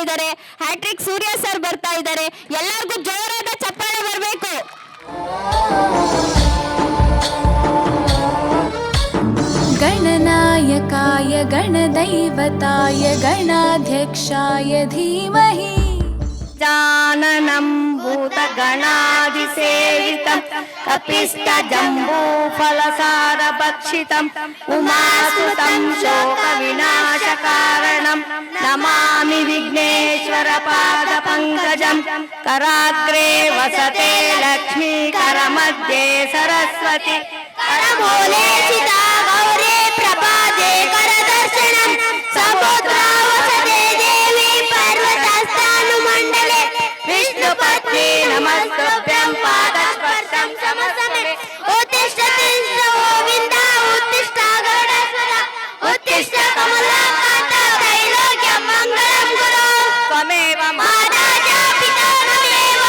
ಇದ್ದಾರೆ. Hat trick Surya sir ಬರ್ತಾ ಇದ್ದಾರೆ. ಎಲ್ಲರಿಗೂ ಜೋರಾದ ಚಪ್ಪಾಳೆ ಬರಬೇಕು. गणनायकाय गणदैवताय गणाध्यक्षाय धीमहि जाननं भूतगणाधिसेवितं कपिष्टजम्बूफलसारभक्षितं उमासुतं शोकविनाशकारणं नमामि विघ्नेश्वरपादपङ्कजं कराग्रे वसते लक्ष्मी करमध्ये सरस्वती करमूले चिता गौरी प्रपादे करदर्शनं समुद्रावसते देवी पर्वतस्थानुमण्डले विष्णुपत्नी नमस्तुभ्यं पादस्पर्शं समसमे उत्तिष्ठ गोविन्द उत्तिष्ठ गरुडध्वज उत्तिष्ठ कमलाकान्त त्रैलोक्यं मङ्गलं कुरु त्वमेव माता च पिता त्वमेव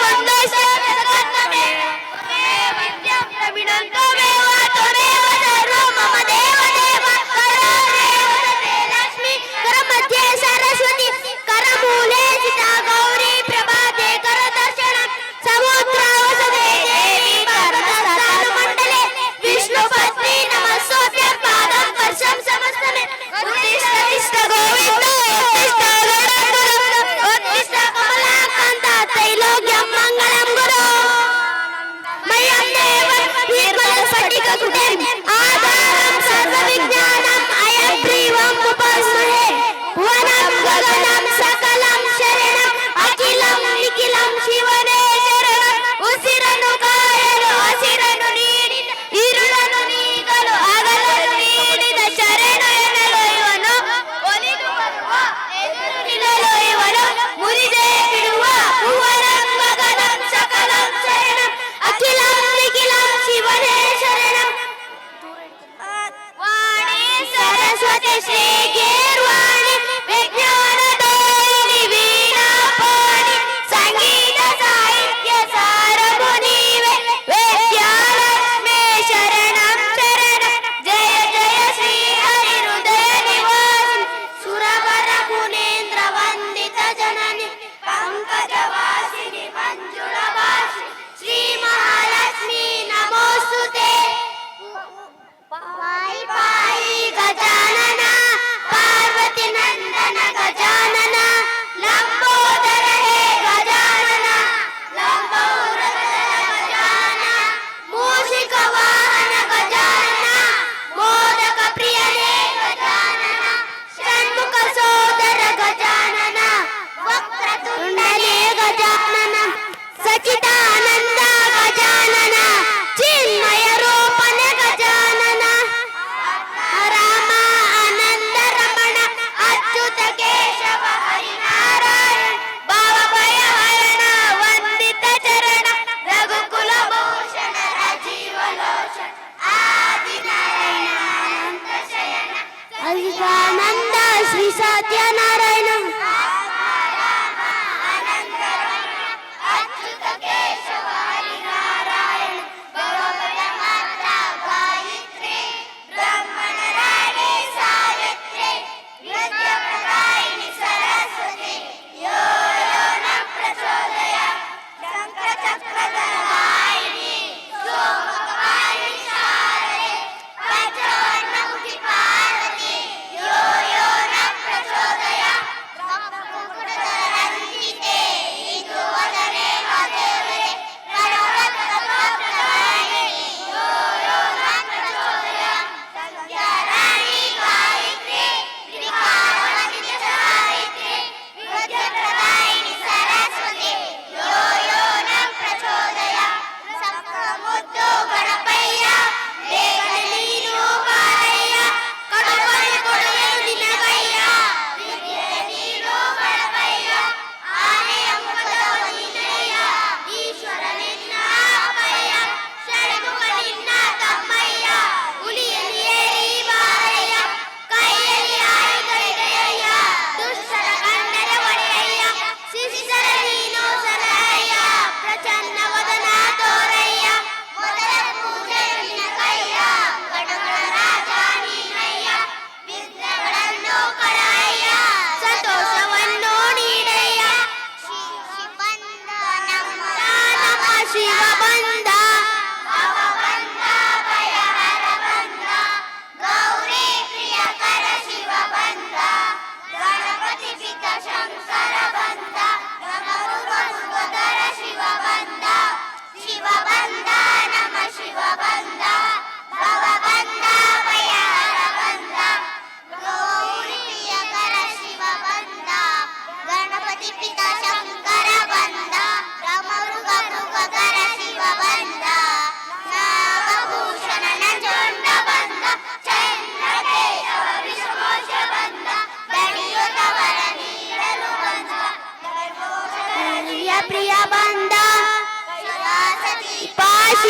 बन्धुश्च जगन्नाथमेव त्वमेव विद्यां प्रवीणं त्वमेव सर्वं मम देवदेव कराग्रे वसते लक्ष्मी करमध्ये सरस्वती करमूले चिता गौरी प्रभाते करदर्शनं समुद्रावसते देवी पर्वतस्थानुमण्डले विष्णुपत्नी नमस्तुभ्यं पादस्पर्शं समस्तमे उत्तिष्ठ गोविन्द उत्तिष्ठ गरुडध्वज उत्तिष्ठ कमलाकान्त त्रैलोक्यं मङ्गलं कुरु मह्यं देवं निर्मलस्फटिककृतिम् आधारं सर्वविज्ञानम् अयग्रीवम् उपास्महे भुवनं गगनं सकलं शरणम् अखिलं निखिलं शिवನೇ ಶರಣಂ ಉಸಿರನ್ನು ಕಾಯಲು ಹಸಿರನ್ನು ನೀಡಿ ಇರುಳನ್ನು ನೀಗಲು ಹಗಲನ್ನು ನೀಡಿದ ಶರಣ ಎನ್ನಲು ಇವನು ಒಲಿದು ಬರುವ ಎದುರು ನಿಲ್ಲಲು ಇವನು ಮುರಿದೇ ಬಿಡುವ ಭುವನಂ ಗಗನಂ ಸಕಲಂ ಶರಣಂ ಅಖಿಲಂ ನಿಖಿಲಂ ಶಿವನೇ ಶರಣಂ ವಾಣಿ ಸರಸ್ವತಿ ಶ್ರೀ ಗೀರ್ವಾಣಿ ವಿಜ್ಞಾನದೋಯಿನಿ ವೀಣಾಪಾಣಿ ಸಂಗೀತ ಸಾಹಿತ್ಯ ಸಾರವು ನೀವೆ ವೇದ್ಯಾಲಕ್ಷ್ಮೇ ಶರಣಂ ಶರಣಂ ಜಯ ಜಯ ಶ್ರೀ ಹರಿ ಹೃದಯ ನಿವಾಸಿ ಸುರವರ ಮುನೀಂದ್ರ ವಂದಿತ ಜನನಿ ಪಂಕಜವಾಸಿನಿ ಮಂಜುಳ ಭಾಷಿ ಶ್ರೀ ಮಹಾಲಕ್ಷ್ಮೀ ನಮೋಸ್ತುತೆ ಪಾಯಿ ಪಾಯಿ ಗಜಾನನ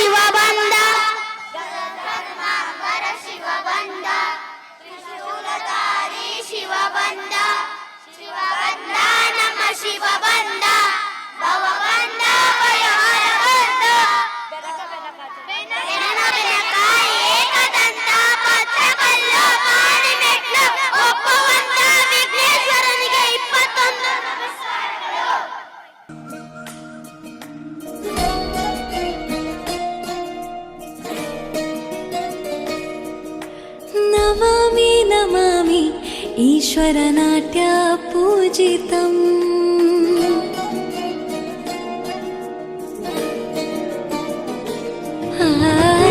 ಶಿವ ಬಂದ ಶಿವ ಬಂದ ಶಿವ ಬಂದ ನಮ್ಮ ಶಿವ ಬಂದ ಭವ ಬಂದ ಭಯಹರ ಬಂದ ಬೆನಕ ಏಕದಂತ ಪತ್ರಕಲ್ಲ ಪಾಣಿಮೆಟ್ಲ ಒಪ್ಪವಂತ ವಿಘ್ನೇಶ್ವರನಿಗೆ 21 ನಮಸ್ಕಾರಗಳು. ನಮಾಮಿ ನಮಾಮಿ ಈಶ್ವರನಾಟ್ಯ ಪೂಜಿತಂ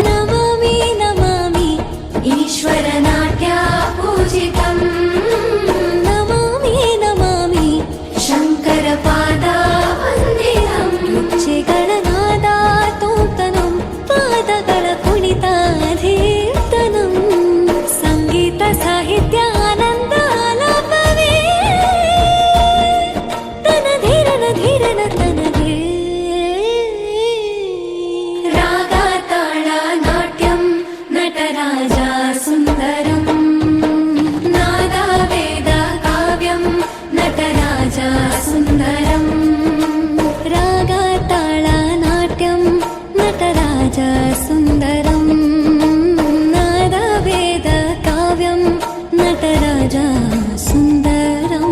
ನಮಾಮಿ ನಮಾಮಿ ಈಶ್ವರನಾಟ್ಯ ಪೂಜಿತಂ ನಮಾಮಿ ನಮಾಮಿ ಶಂಕರ ಪಾದ ವಂದಿತಂ ಹೆಜ್ಜೆಗಳ ನಾದ ತೋತನಂ ಪಾದಗಳ ಕುಣಿತಾಧೀರ್ತನಂ ಸಂಗೀತ ಸಾಹಿತ್ಯ ಆನಂದ ಆಲಾಪವೇ ತನ ಧೀರನ ಧೀರನ ತನಗೆ ರಾಗ ತಾಳ ನಾಟ್ಯಂ ನಟರಾಜ ಸುಂದರಂ ನಾದ ವೇದ ಕಾವ್ಯಂ ನಟರಾಜ ಸುಂದರಂ ರಾಗ ತಾಳ ನಾಟ್ಯಂ ನಟರಾಜ ಸುಂದರಂ ನಾದ ವೇದ ಕಾವ್ಯಂ ನಟರಾಜ ಸುಂದರಂ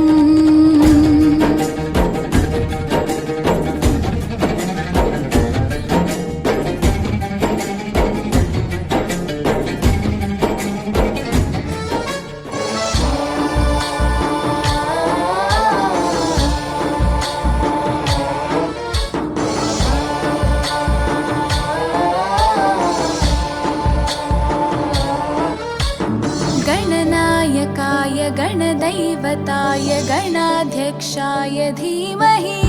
गणनायकाय गणदैवताय गणाध्यक्षाय धीमहि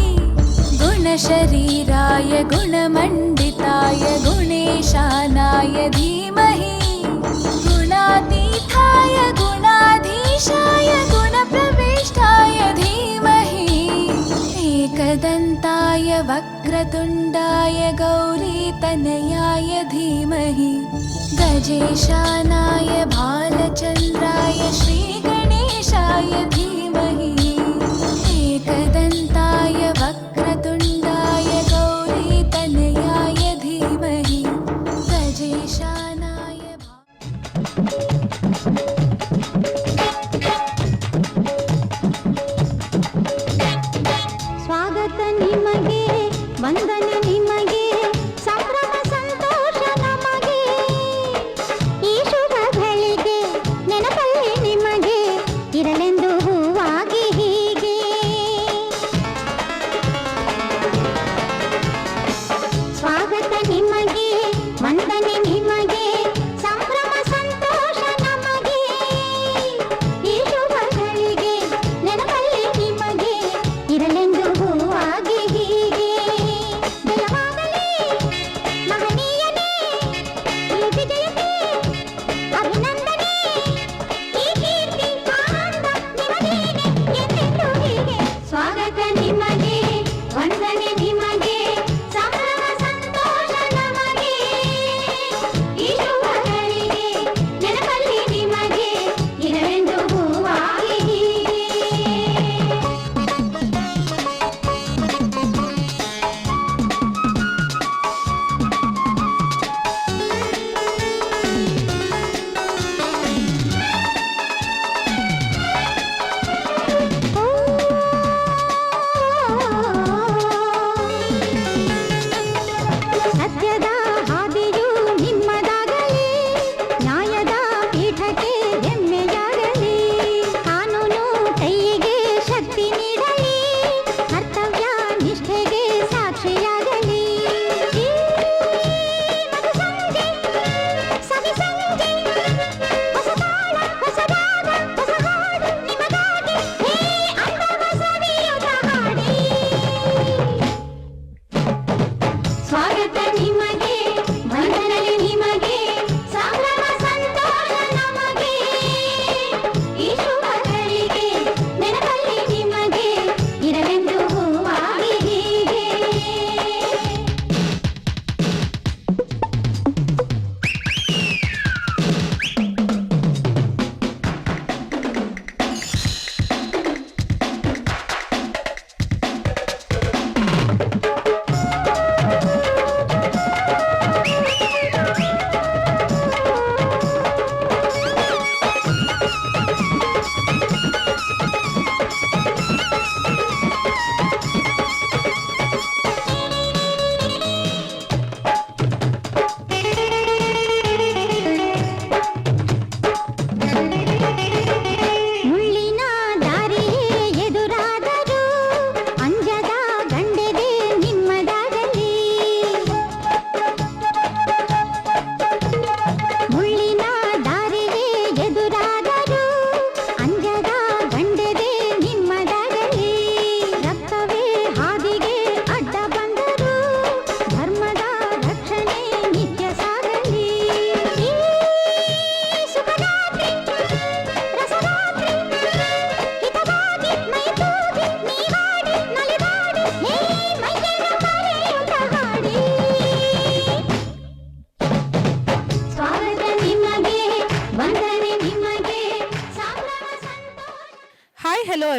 गुणशरीराय गुणमण्डिताय गुणेशानाय धीमहि गुणातीताय गुणाधीशाय गुणप्रविष्टाय धीमहि एकदन्ताय वक्रतुण्डाय गौरीतनयाय धीमहि गजेशानाय भालचन्द्राय श्रीगणेशाय धीमहि एकदन्ताय वक्रतुण्डाय गौरीतनयाय धीमहि गजेशानाय ಸ್ವಾಗತ ನಿಮಗೆ ವಂದನೆ ನಿಮಗೆ ಸಂಭ್ರಮ ಸಂತೋಷ ನಮಗೆ ಈ ಶುಭ ಗಳಿಗೆ ನೆನಪಲ್ಲಿ ನಿಮಗೆ ಇರಲೆಂದು ಹೂವಾಗಿ ಹೀಗೆ ಸ್ವಾಗತ ನಿಮಗೆ ವಂದನೆ ನಿಮಗೆ ಸಂಭ್ರಮ ಸಂತೋಷ ನಮಗೆ ಈ ಶುಭ ಗಳಿಗೆ ನೆನಪಲ್ಲಿ ನಿಮಗೆ ಇರಲೆಂದು ಹೂವಾಗಿ ಹೀಗೆ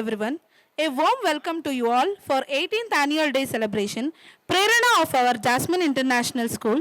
everyone. A warm welcome to you all for 18th Annual Day celebration, Prerana of our Jasmine International School.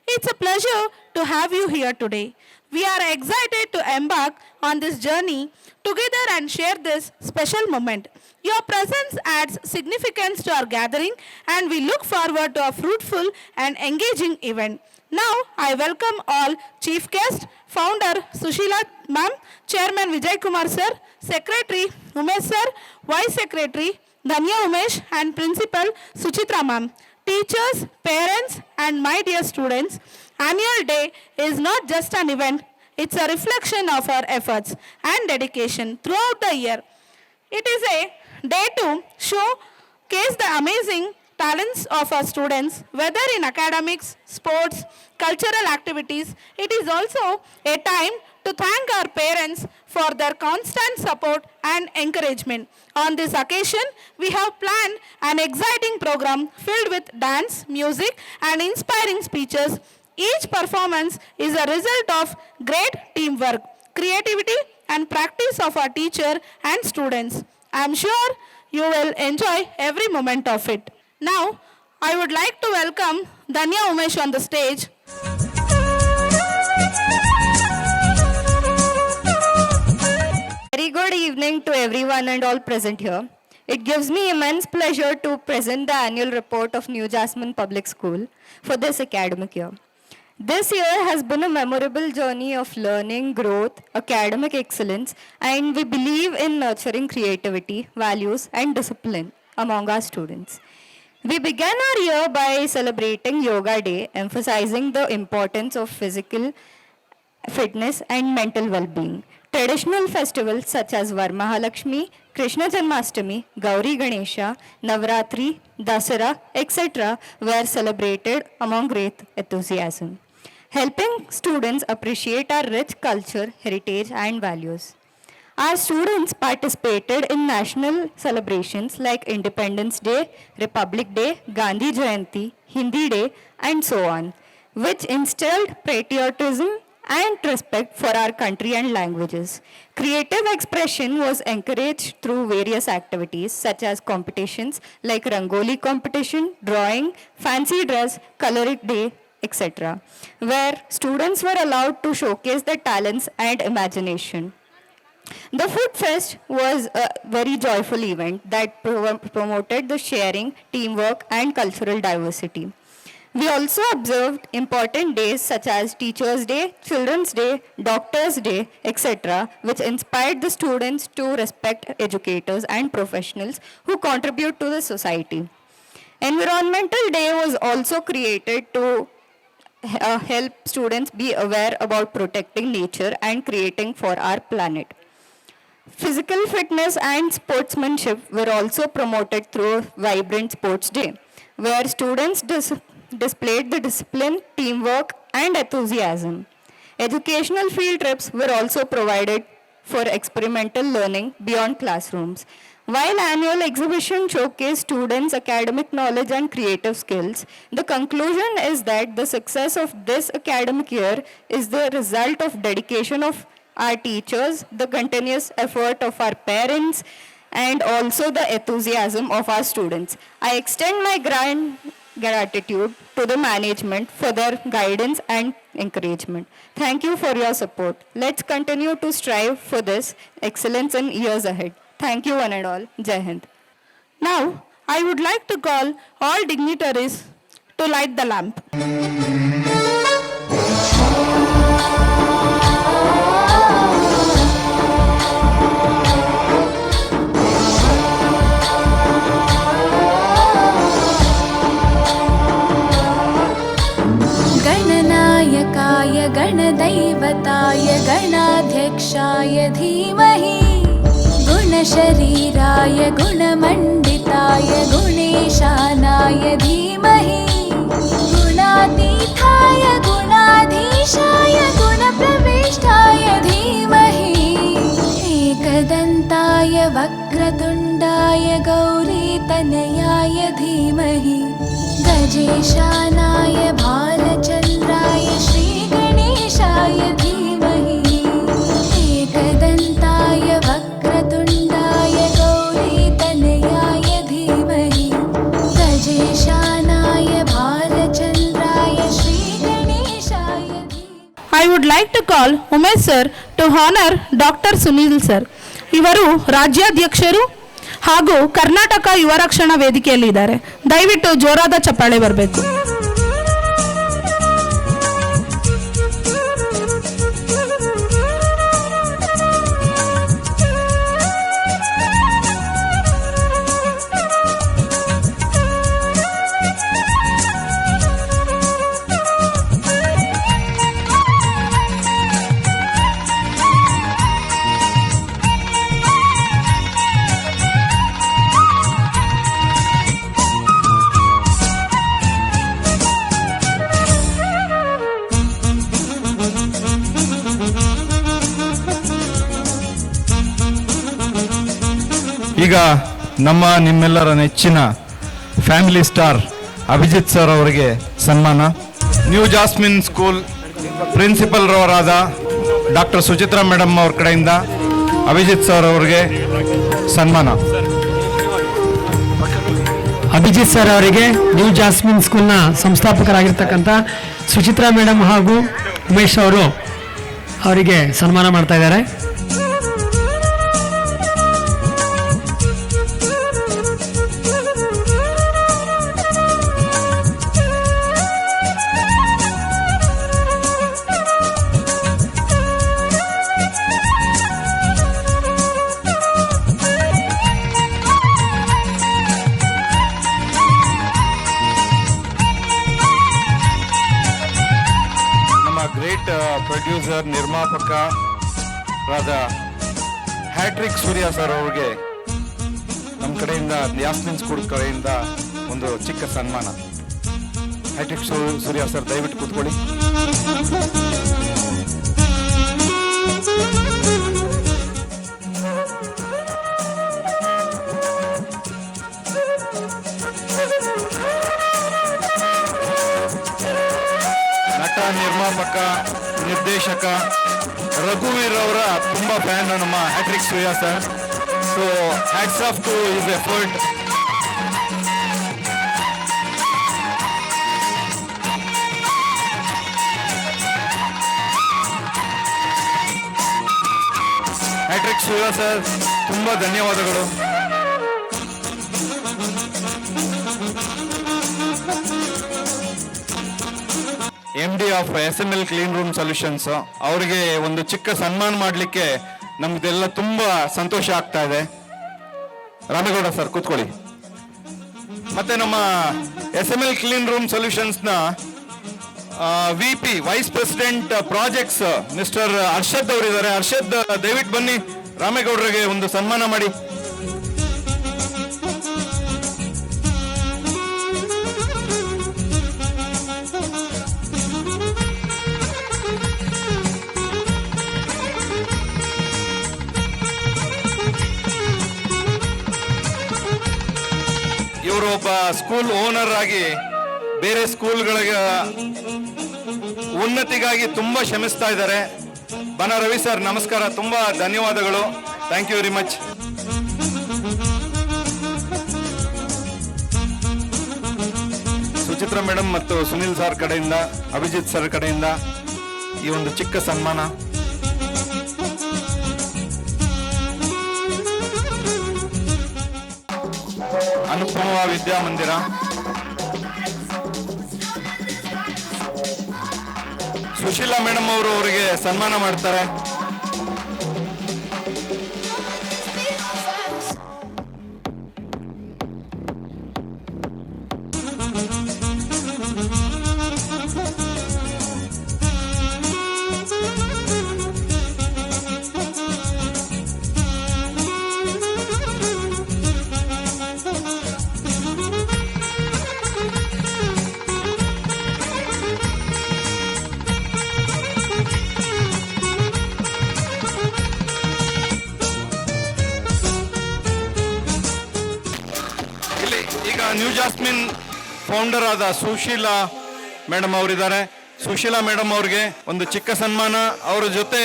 It's a pleasure to have you here today. We are excited to embark on this journey together and share this special moment. Your presence adds significance to our gathering and we look forward to a fruitful and engaging event. Now, I welcome all Chief Guest, Founder Sushila Ma'am, Chairman Vijay Kumar Sir, Secretary Umesh Sir, Vice Secretary Dhanya Umesh and Principal Suchitra Ma'am. Teachers, parents and my dear students, Annual Day is not just an event, it's a reflection of our efforts and dedication throughout the year. It is a day to showcase the amazing talents of our students, whether in academics, sports, cultural activities. It is also a time to thank our parents for their constant support and encouragement. On this occasion, we have planned an exciting program filled with dance, music, and inspiring speeches. Each performance is a result of great teamwork, creativity, and practice of our teacher and students. I am sure you will enjoy every moment of it. Now, I would like to welcome Dhanya Umesh on the stage. Very good evening to everyone and all present here. It gives me immense pleasure to present the annual report of New Jasmine Public School for this academic year. This year has been a memorable journey of learning, growth, academic excellence, and we believe in nurturing creativity, values, and discipline among our students. We began our year by celebrating Yoga Day, emphasizing the importance of physical fitness and mental well-being. Traditional festivals such as Varmahalakshmi, Krishna Janmastami, Gauri Ganesha, Navratri, Dasara, etc. were celebrated among great enthusiasm, helping students appreciate our rich culture, heritage, and values. Our students participated in national celebrations like Independence Day, Republic Day, Gandhi Jayanti, Hindi Day, and so on, which instilled patriotism and respect for our country and languages. Creative expression was encouraged through various activities such as competitions like Rangoli competition, drawing, fancy dress, coloring day, etc., where students were allowed to showcase their talents and imagination. The Food Fest was a very joyful event that promoted the sharing, teamwork, and cultural diversity. We also observed important days such as Teachers' Day, Children's Day, Doctors' Day, etc., which inspired the students to respect educators and professionals who contribute to the society. Environmental Day was also created to help students be aware about protecting nature and creating for our planet. Physical fitness and sportsmanship were also promoted through Vibrant Sports Day, where students displayed the discipline, teamwork, and enthusiasm. Educational field trips were also provided for experimental learning beyond classrooms. While annual exhibition showcased students' academic knowledge and creative skills, the conclusion is that the success of this academic year is the result of dedication of our teachers, the continuous effort of our parents, and also the enthusiasm of our students. I extend my gratitude to the management for their guidance and encouragement. Thank you for your support. Let's continue to strive for this excellence in years ahead. Thank you one and all. Jai Hind. Now, I would like to call all dignitaries to light the lamp. गणनायकाय गणदैवताय गणाध्यक्षाय धीमहि गुणशरीराय गुणमण्डिताय गुणेशानाय धीमहि गुणातीताय गुणाधीशाय गुणप्रविष्टाय धीमहि एकदन्ताय वक्रतुण्डाय गौरीतनयाय धीमहि गजेशानाय भालचन्द्राय श्रीगणेशाय धीमहि एकदन्ताय वक्रतुण्डाय Gauri would like to call Umesh sir to honor Dr. Sunil sir. ಇವರು ರಾಜ್ಯಾಧ್ಯಕ್ಷರು ಹಾಗೂ ಕರ್ನಾಟಕ ಯುವ ರಕ್ಷಣಾ ವೇದಿಕೆಯಲ್ಲಿ ಇದ್ದಾರೆ. ದಯವಿಟ್ಟು ಜೋರಾದ ಚಪ್ಪಾಳೆ ಬರಬೇಕು. ಈಗ ನಿಮ್ಮೆಲ್ಲರ ನೆಚ್ಚಿನ ಫ್ಯಾಮಿಲಿ ಸ್ಟಾರ್ ಅಭಿಜಿತ್ ಸರ್ ಅವರಿಗೆ ಸನ್ಮಾನ. ನ್ಯೂ ಜಾಸ್ಮಿನ್ ಸ್ಕೂಲ್ ಪ್ರಿನ್ಸಿಪಲ್ ರವರಾದ ಡಾಕ್ಟರ್ ಸುಚಿತ್ರಾ ಮೇಡಮ್ ಅವ್ರ ಕಡೆಯಿಂದ ಅಭಿಜಿತ್ ಸರ್ ಅವರಿಗೆ ಸನ್ಮಾನ. ಅಭಿಜಿತ್ ಸರ್ ಅವರಿಗೆ ನ್ಯೂ ಜಾಸ್ಮಿನ್ ಸ್ಕೂಲ್ನ ಸಂಸ್ಥಾಪಕರಾಗಿರ್ತಕ್ಕಂಥ ಸುಚಿತ್ರಾ ಮೇಡಮ್ ಹಾಗೂ ಉಮೇಶ್ ಅವರು ಅವರಿಗೆ ಸನ್ಮಾನ ಮಾಡ್ತಾ ಇದ್ದಾರೆ. Great producer ನಿರ್ಮಾಪಕರಾದ hat trick Surya sir ಅವ್ರಿಗೆ ನಮ್ಮ ಕಡೆಯಿಂದ ಜಾಸ್ಮಿನ್ ಸ್ಕೂಲ್ ಕಡೆಯಿಂದ ಒಂದು ಚಿಕ್ಕ ಸನ್ಮಾನ. ಹ್ಯಾಟ್ರಿಕ್ ಸೂರ್ಯ ಸರ್ ದಯವಿಟ್ಟು ಕೂತ್ಕೊಳ್ಳಿ. ನಟ, ನಿರ್ಮಾಪಕ, ನಿರ್ದೇಶಕ ರಘುವೀರ್ ಅವರ ತುಂಬಾ ಫ್ಯಾನ್ ನಮ್ಮ hattrick Surya sir. So hats off to his effort. Hattrick Surya sir ತುಂಬಾ ಧನ್ಯವಾದಗಳು. MD of SML clean room solutions ಅವರಿಗೆ ಒಂದು ಚಿಕ್ಕ ಸನ್ಮಾನ ಮಾಡಲಿಕ್ಕೆ ನಮ್ದೆಲ್ಲ ತುಂಬಾ ಸಂತೋಷ ಆಗ್ತಾ ಇದೆ. ರಾಮೇಗೌಡ ಸರ್ ಕೂತ್ಕೊಳ್ಳಿ. ಮತ್ತೆ ನಮ್ಮ SML ಕ್ಲೀನ್ ರೂಮ್ ಸೊಲ್ಯೂಷನ್ಸ್ ನ VP vice president projects mister Harshad ಅವರಿದ್ದಾರೆ. ಹರ್ಷದ್ ದಯವಿಟ್ಟು ಬನ್ನಿ, ರಾಮೇಗೌಡರಿಗೆ ಒಂದು ಸನ್ಮಾನ ಮಾಡಿ. ಇವರು ಒಬ್ಬ ಸ್ಕೂಲ್ ಓನರ್ ಆಗಿ ಬೇರೆ ಸ್ಕೂಲ್ಗಳಿಗೆ ಉನ್ನತಿಗಾಗಿ ತುಂಬಾ ಶ್ರಮಿಸ್ತಾ ಇದ್ದಾರೆ. ಬನ ರವಿ ಸರ್ ನಮಸ್ಕಾರ, ತುಂಬಾ ಧನ್ಯವಾದಗಳು. Thank you very much. Suchitra madam ಮತ್ತು ಸುನಿಲ್ ಸರ್ ಕಡೆಯಿಂದ, ಅಭಿಜಿತ್ ಸರ್ ಕಡೆಯಿಂದ ಈ ಒಂದು ಚಿಕ್ಕ ಸನ್ಮಾನ. ಅನುಪಮ ವಿದ್ಯಾಮಂದಿರ, ಸುಶೀಲಾ ಮೇಡಮ್ ಅವರು ಅವರಿಗೆ ಸನ್ಮಾನ ಮಾಡ್ತಾರೆ. ಈಗ ನ್ಯೂ ಜಾಸ್ಮಿನ್ ಫೌಂಡರ್ ಆದ ಸುಶೀಲಾ ಮೇಡಮ್ ಅವರಿದ್ದಾರೆ. ಸುಶೀಲಾ ಮೇಡಮ್ ಅವ್ರಿಗೆ ಒಂದು ಚಿಕ್ಕ ಸನ್ಮಾನ. ಅವರ ಜೊತೆ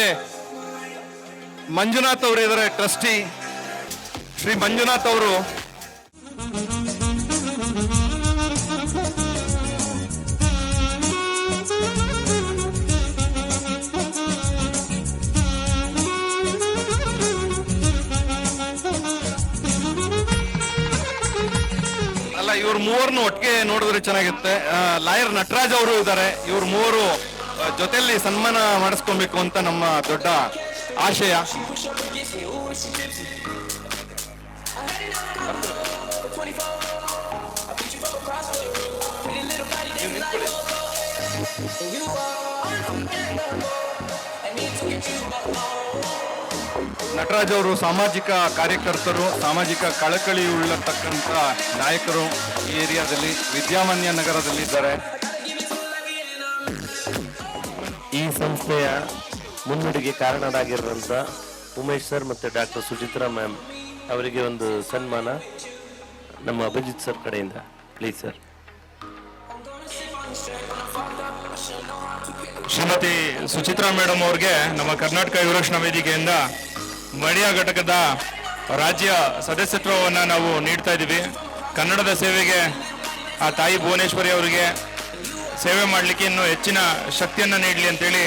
ಮಂಜುನಾಥ್ ಅವರು ಇದ್ದಾರೆ, ಟ್ರಸ್ಟಿ ಶ್ರೀ ಮಂಜುನಾಥ್ ಅವರು. ಅಲ್ಲ, ಇವ್ರ ಮೂವರ್ನು ಒಟ್ಟಿಗೆ ನೋಡಿದ್ರೆ ಚೆನ್ನಾಗಿರುತ್ತೆ. ಲಾಯರ್ ನಟರಾಜ್ ಅವರು ಇದ್ದಾರೆ. ಇವ್ರ ಮೂವರು ಜೊತೆಯಲ್ಲಿ ಸನ್ಮಾನ ಮಾಡಿಸ್ಕೊಬೇಕು ಅಂತ ನಮ್ಮ ದೊಡ್ಡ ಆಶಯ. ನಟರಾಜ್ ಅವರು ಸಾಮಾಜಿಕ ಕಾರ್ಯಕರ್ತರು, ಸಾಮಾಜಿಕ ಕಳಕಳಿ ಉಳ್ಳತಕ್ಕಂಥ ನಾಯಕರು. ಈ ಏರಿಯಾದಲ್ಲಿ ವಿದ್ಯಾಮಾನ್ಯ ನಗರದಲ್ಲಿ ಇದ್ದಾರೆ. ಈ ಸಂಸ್ಥೆಯ ಮುನ್ನಡೆಗೆ ಕಾರಣರಾಗಿರುವಂಥ ಉಮೇಶ್ ಸರ್ ಮತ್ತು ಡಾಕ್ಟರ್ ಸುಚಿತ್ರಾ ಮ್ಯಾಮ್ ಅವರಿಗೆ ಒಂದು ಸನ್ಮಾನ ನಮ್ಮ ಅಭಿಜಿತ್ ಸರ್ ಕಡೆಯಿಂದ. Please sir. Shrimati Suchitra madam ಅವ್ರಿಗೆ ನಮ್ಮ ಕರ್ನಾಟಕ ಯುವರಕ್ಷಣಾ ವೇದಿಕೆಯಿಂದ ಮಂಡ್ಯ ಘಟಕದ ರಾಜ್ಯ ಸದಸ್ಯತ್ವವನ್ನು ನಾವು ನೀಡ್ತಾ ಇದ್ದೀವಿ. ಕನ್ನಡದ ಸೇವೆಗೆ ಆ ತಾಯಿ ಭುವನೇಶ್ವರಿ ಅವರಿಗೆ ಸೇವೆ ಮಾಡಲಿಕ್ಕೆ ಇನ್ನೂ ಹೆಚ್ಚಿನ ಶಕ್ತಿಯನ್ನು ನೀಡಲಿ ಅಂತೇಳಿ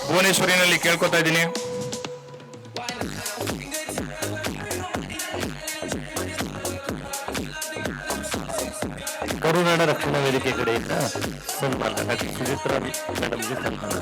ಭುವನೇಶ್ವರಿನಲ್ಲಿ ಕೇಳ್ಕೊತಾ ಇದ್ದೀನಿ. ಕರುನಾಡ ರಕ್ಷಣಾ ವೇದಿಕೆ ಕಡೆಯಿಂದ ಸನ್ಮಾನ ಡಾಕ್ಟರ್ ಸುಚಿತ್ರಾ ಮೇಡಮ್ಗೆ ಸನ್ಮಾನ.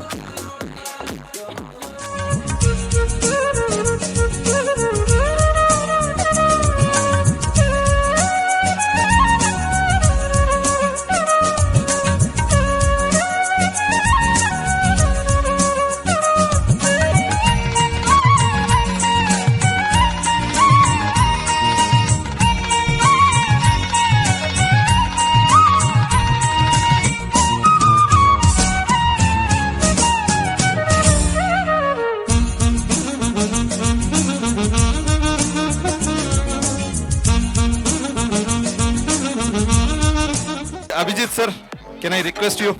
Abhijit sir, can I request you?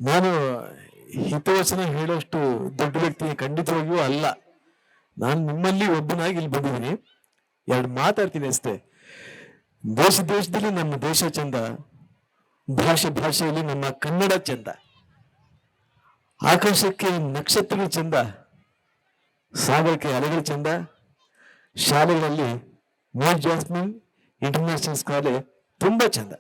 ನಾನು ಹಿತವಚನ ಹೇಳೋಷ್ಟು ದೊಡ್ಡ ವ್ಯಕ್ತಿ ಖಂಡಿತವಾಗಿಯೂ ಅಲ್ಲ. ನಾನು ನಿಮ್ಮಲ್ಲಿ ಒಬ್ಬನಾಗಿ ಇಲ್ಲಿ ಬಂದಿದ್ದೀನಿ. ಎರಡು ಮಾತಾಡ್ತೀನಿ ಅಷ್ಟೇ. ದೇಶದಲ್ಲಿ ನಮ್ಮ ದೇಶ ಚಂದ, ಭಾಷೆಯಲ್ಲಿ ನಮ್ಮ ಕನ್ನಡ ಚಂದ, ಆಕಾಶಕ್ಕೆ ನಕ್ಷತ್ರಗಳು ಚಂದ, ಸಾಗರಕ್ಕೆ ಅಲೆಗಳು ಚಂದ, ಶಾಲೆಗಳಲ್ಲಿ ನ್ಯೂ ಜಾಸ್ಮಿನ್ ಇಂಟರ್ನ್ಯಾಷನಲ್ ಶಾಲೆ ತುಂಬಾ ಚಂದ.